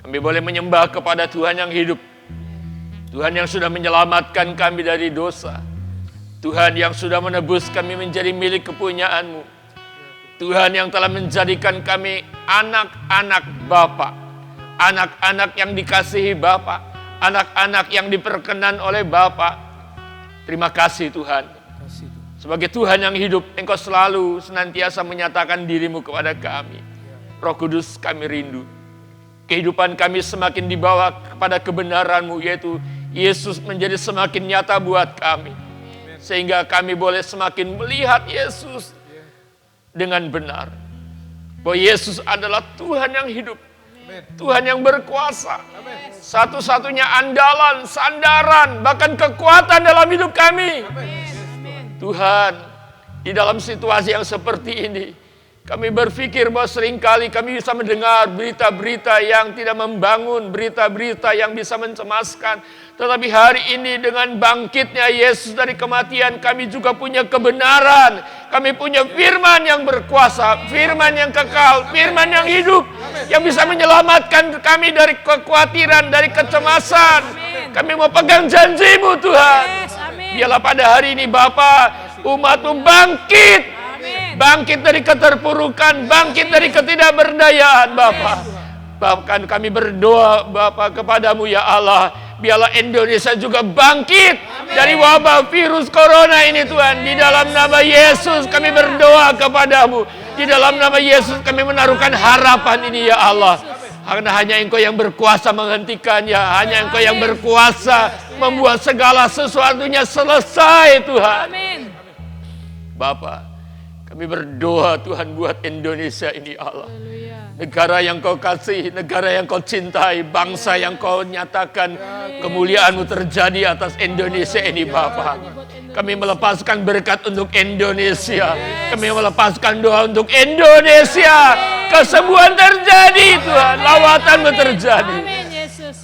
Kami boleh menyembah kepada Tuhan yang hidup. Tuhan yang sudah menyelamatkan kami dari dosa. Tuhan yang sudah menebus kami menjadi milik kepunyaan-Mu. Tuhan yang telah menjadikan kami anak-anak Bapa. Anak-anak yang dikasihi Bapa. Anak-anak yang diperkenan oleh Bapa. Terima kasih Tuhan.
Kasih Tuhan.
Sebagai Tuhan yang hidup, Engkau selalu senantiasa menyatakan diri-Mu kepada kami. Roh Kudus, kami rindu. Kehidupan kami semakin dibawa kepada kebenaran-Mu, yaitu Yesus menjadi semakin nyata buat kami. Sehingga kami boleh semakin melihat Yesus dengan benar. Bahwa Yesus adalah Tuhan yang hidup.
Amin.
Tuhan yang berkuasa.
Amin.
Satu-satunya andalan, sandaran, bahkan kekuatan dalam hidup kami. Tuhan, di dalam situasi yang seperti ini, kami berpikir bahwa seringkali kami bisa mendengar berita-berita yang tidak membangun, berita-berita yang bisa mencemaskan. Tetapi hari ini dengan bangkitnya Yesus dari kematian, kami juga punya kebenaran. Kami punya firman yang berkuasa, firman yang kekal, firman yang hidup. Yang bisa menyelamatkan kami dari kekhawatiran, dari kecemasan. Kami mau pegang janji-Mu Tuhan. Biarlah pada hari ini Bapa, umat-Mu bangkit. Bangkit dari keterpurukan, bangkit dari ketidakberdayaan Bapa. Bahkan kami berdoa Bapa kepadamu ya Allah. Biarlah Indonesia juga bangkit dari wabah virus corona ini Tuhan. Di dalam nama Yesus kami berdoa kepadamu. Di dalam nama Yesus kami menaruhkan harapan ini ya Allah. Karena hanya Engkau yang berkuasa menghentikannya. Hanya Engkau yang berkuasa membuat segala sesuatunya selesai Tuhan. Bapa, kami berdoa Tuhan buat Indonesia ini Allah. Negara yang Kau kasih, negara yang Kau cintai, bangsa yang Kau nyatakan kemuliaan-Mu terjadi atas Indonesia ini Bapa. Kami melepaskan berkat untuk Indonesia. Kami melepaskan doa untuk Indonesia. Kesembuhan terjadi Tuhan, lawatan-Mu terjadi.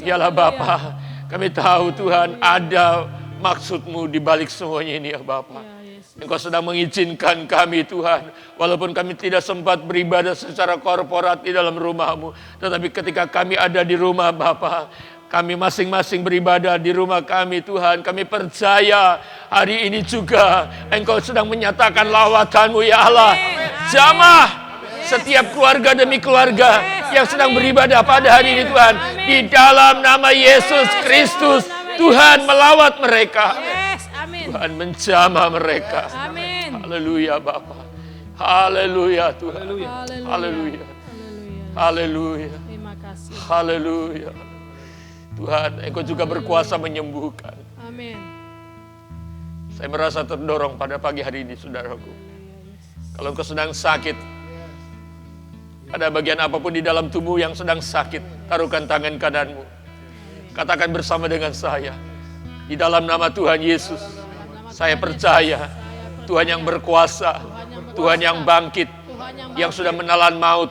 Biarlah Bapa, kami tahu Tuhan ada maksud-Mu di balik semuanya ini ya Bapa. Engkau sedang mengizinkan kami Tuhan. Walaupun kami tidak sempat beribadah secara korporat di dalam rumah-Mu. Tetapi ketika kami ada di rumah Bapa, kami masing-masing beribadah di rumah kami Tuhan. Kami percaya hari ini juga Engkau sedang menyatakan lawatan-Mu ya Allah. Jamah setiap keluarga demi keluarga yang sedang beribadah pada hari ini Tuhan. Di dalam nama Yesus Kristus, Tuhan melawat mereka. Tuhan menjamah mereka. Haleluya Bapa. Haleluya Tuhan. Haleluya. Haleluya.
Terima kasih.
Haleluya. Tuhan, Engkau juga berkuasa menyembuhkan.
Amin.
Saya merasa terdorong pada pagi hari ini, saudaraku. Kalau engkau sedang sakit, pada bagian apapun di dalam tubuh yang sedang sakit, taruhkan tangan kananmu. Katakan bersama dengan saya. Di dalam nama Tuhan Yesus, saya percaya Tuhan yang berkuasa, Tuhan yang bangkit, yang sudah menelan maut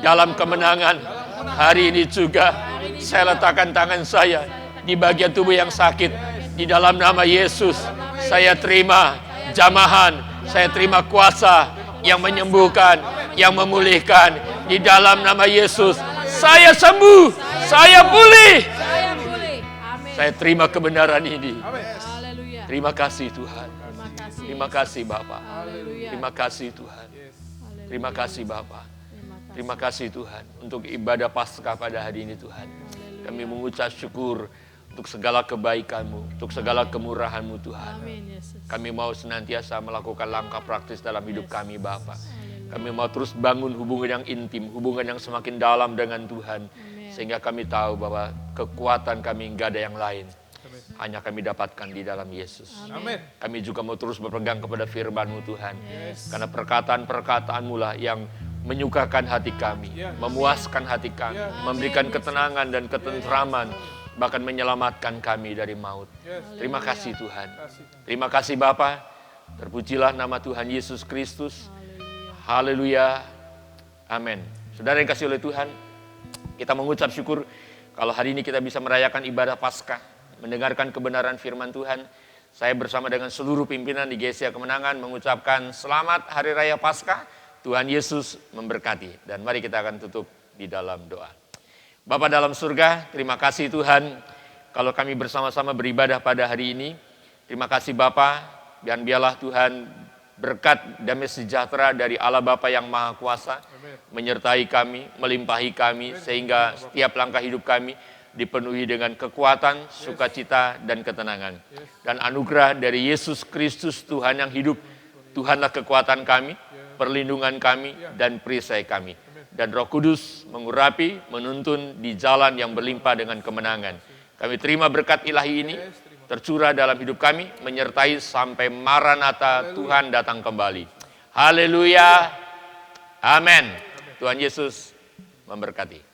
dalam kemenangan. Hari ini juga saya letakkan tangan saya di bagian tubuh yang sakit. Di dalam nama Yesus, saya terima jamahan, saya terima kuasa yang menyembuhkan, yang memulihkan. Di dalam nama Yesus, saya sembuh, saya pulih. Saya terima kebenaran ini. Terima kasih Tuhan. Terima kasih Bapa. Terima kasih Tuhan. Terima kasih Bapa. Terima kasih Tuhan untuk ibadah Paskah pada hari ini Tuhan. Kami mengucap syukur untuk segala kebaikan-Mu, untuk segala kemurahan-Mu Tuhan. Kami mau senantiasa melakukan langkah praktis dalam hidup kami Bapa. Kami mau terus bangun hubungan yang intim, hubungan yang semakin dalam dengan Tuhan. Sehingga kami tahu bahwa kekuatan kami enggak ada yang lain. Hanya kami dapatkan di dalam Yesus.
Amin.
Kami juga mau terus berpegang kepada firman-Mu Tuhan. Karena perkataan-perkataan-Mu lah yang menyukakan hati kami, memuaskan hati kami, memberikan ketenangan dan ketentraman, bahkan menyelamatkan kami dari maut. Terima kasih Tuhan. Terima kasih Bapa. Terpujilah nama Tuhan Yesus Kristus. Haleluya. Amin. Saudara yang kasih oleh Tuhan, kita mengucap syukur kalau hari ini kita bisa merayakan ibadah Paskah, mendengarkan kebenaran firman Tuhan. Saya bersama dengan seluruh pimpinan di GCA Kemenangan mengucapkan selamat Hari Raya Paskah. Tuhan Yesus memberkati. Dan mari kita akan tutup di dalam doa. Bapa dalam surga, terima kasih Tuhan kalau kami bersama-sama beribadah pada hari ini. Terima kasih Bapa, dan biarlah Tuhan berkat damai sejahtera dari Allah Bapa yang Maha Kuasa menyertai kami, melimpahi kami, sehingga setiap langkah hidup kami dipenuhi dengan kekuatan, sukacita, dan ketenangan. Dan anugerah dari Yesus Kristus Tuhan yang hidup, Tuhanlah kekuatan kami, perlindungan kami, dan perisai kami. Dan Roh Kudus mengurapi, menuntun di jalan yang berlimpah dengan kemenangan. Kami terima berkat ilahi ini, tercurah dalam hidup kami, menyertai sampai Maranatha Tuhan datang kembali. Haleluya. Amin. Tuhan Yesus memberkati.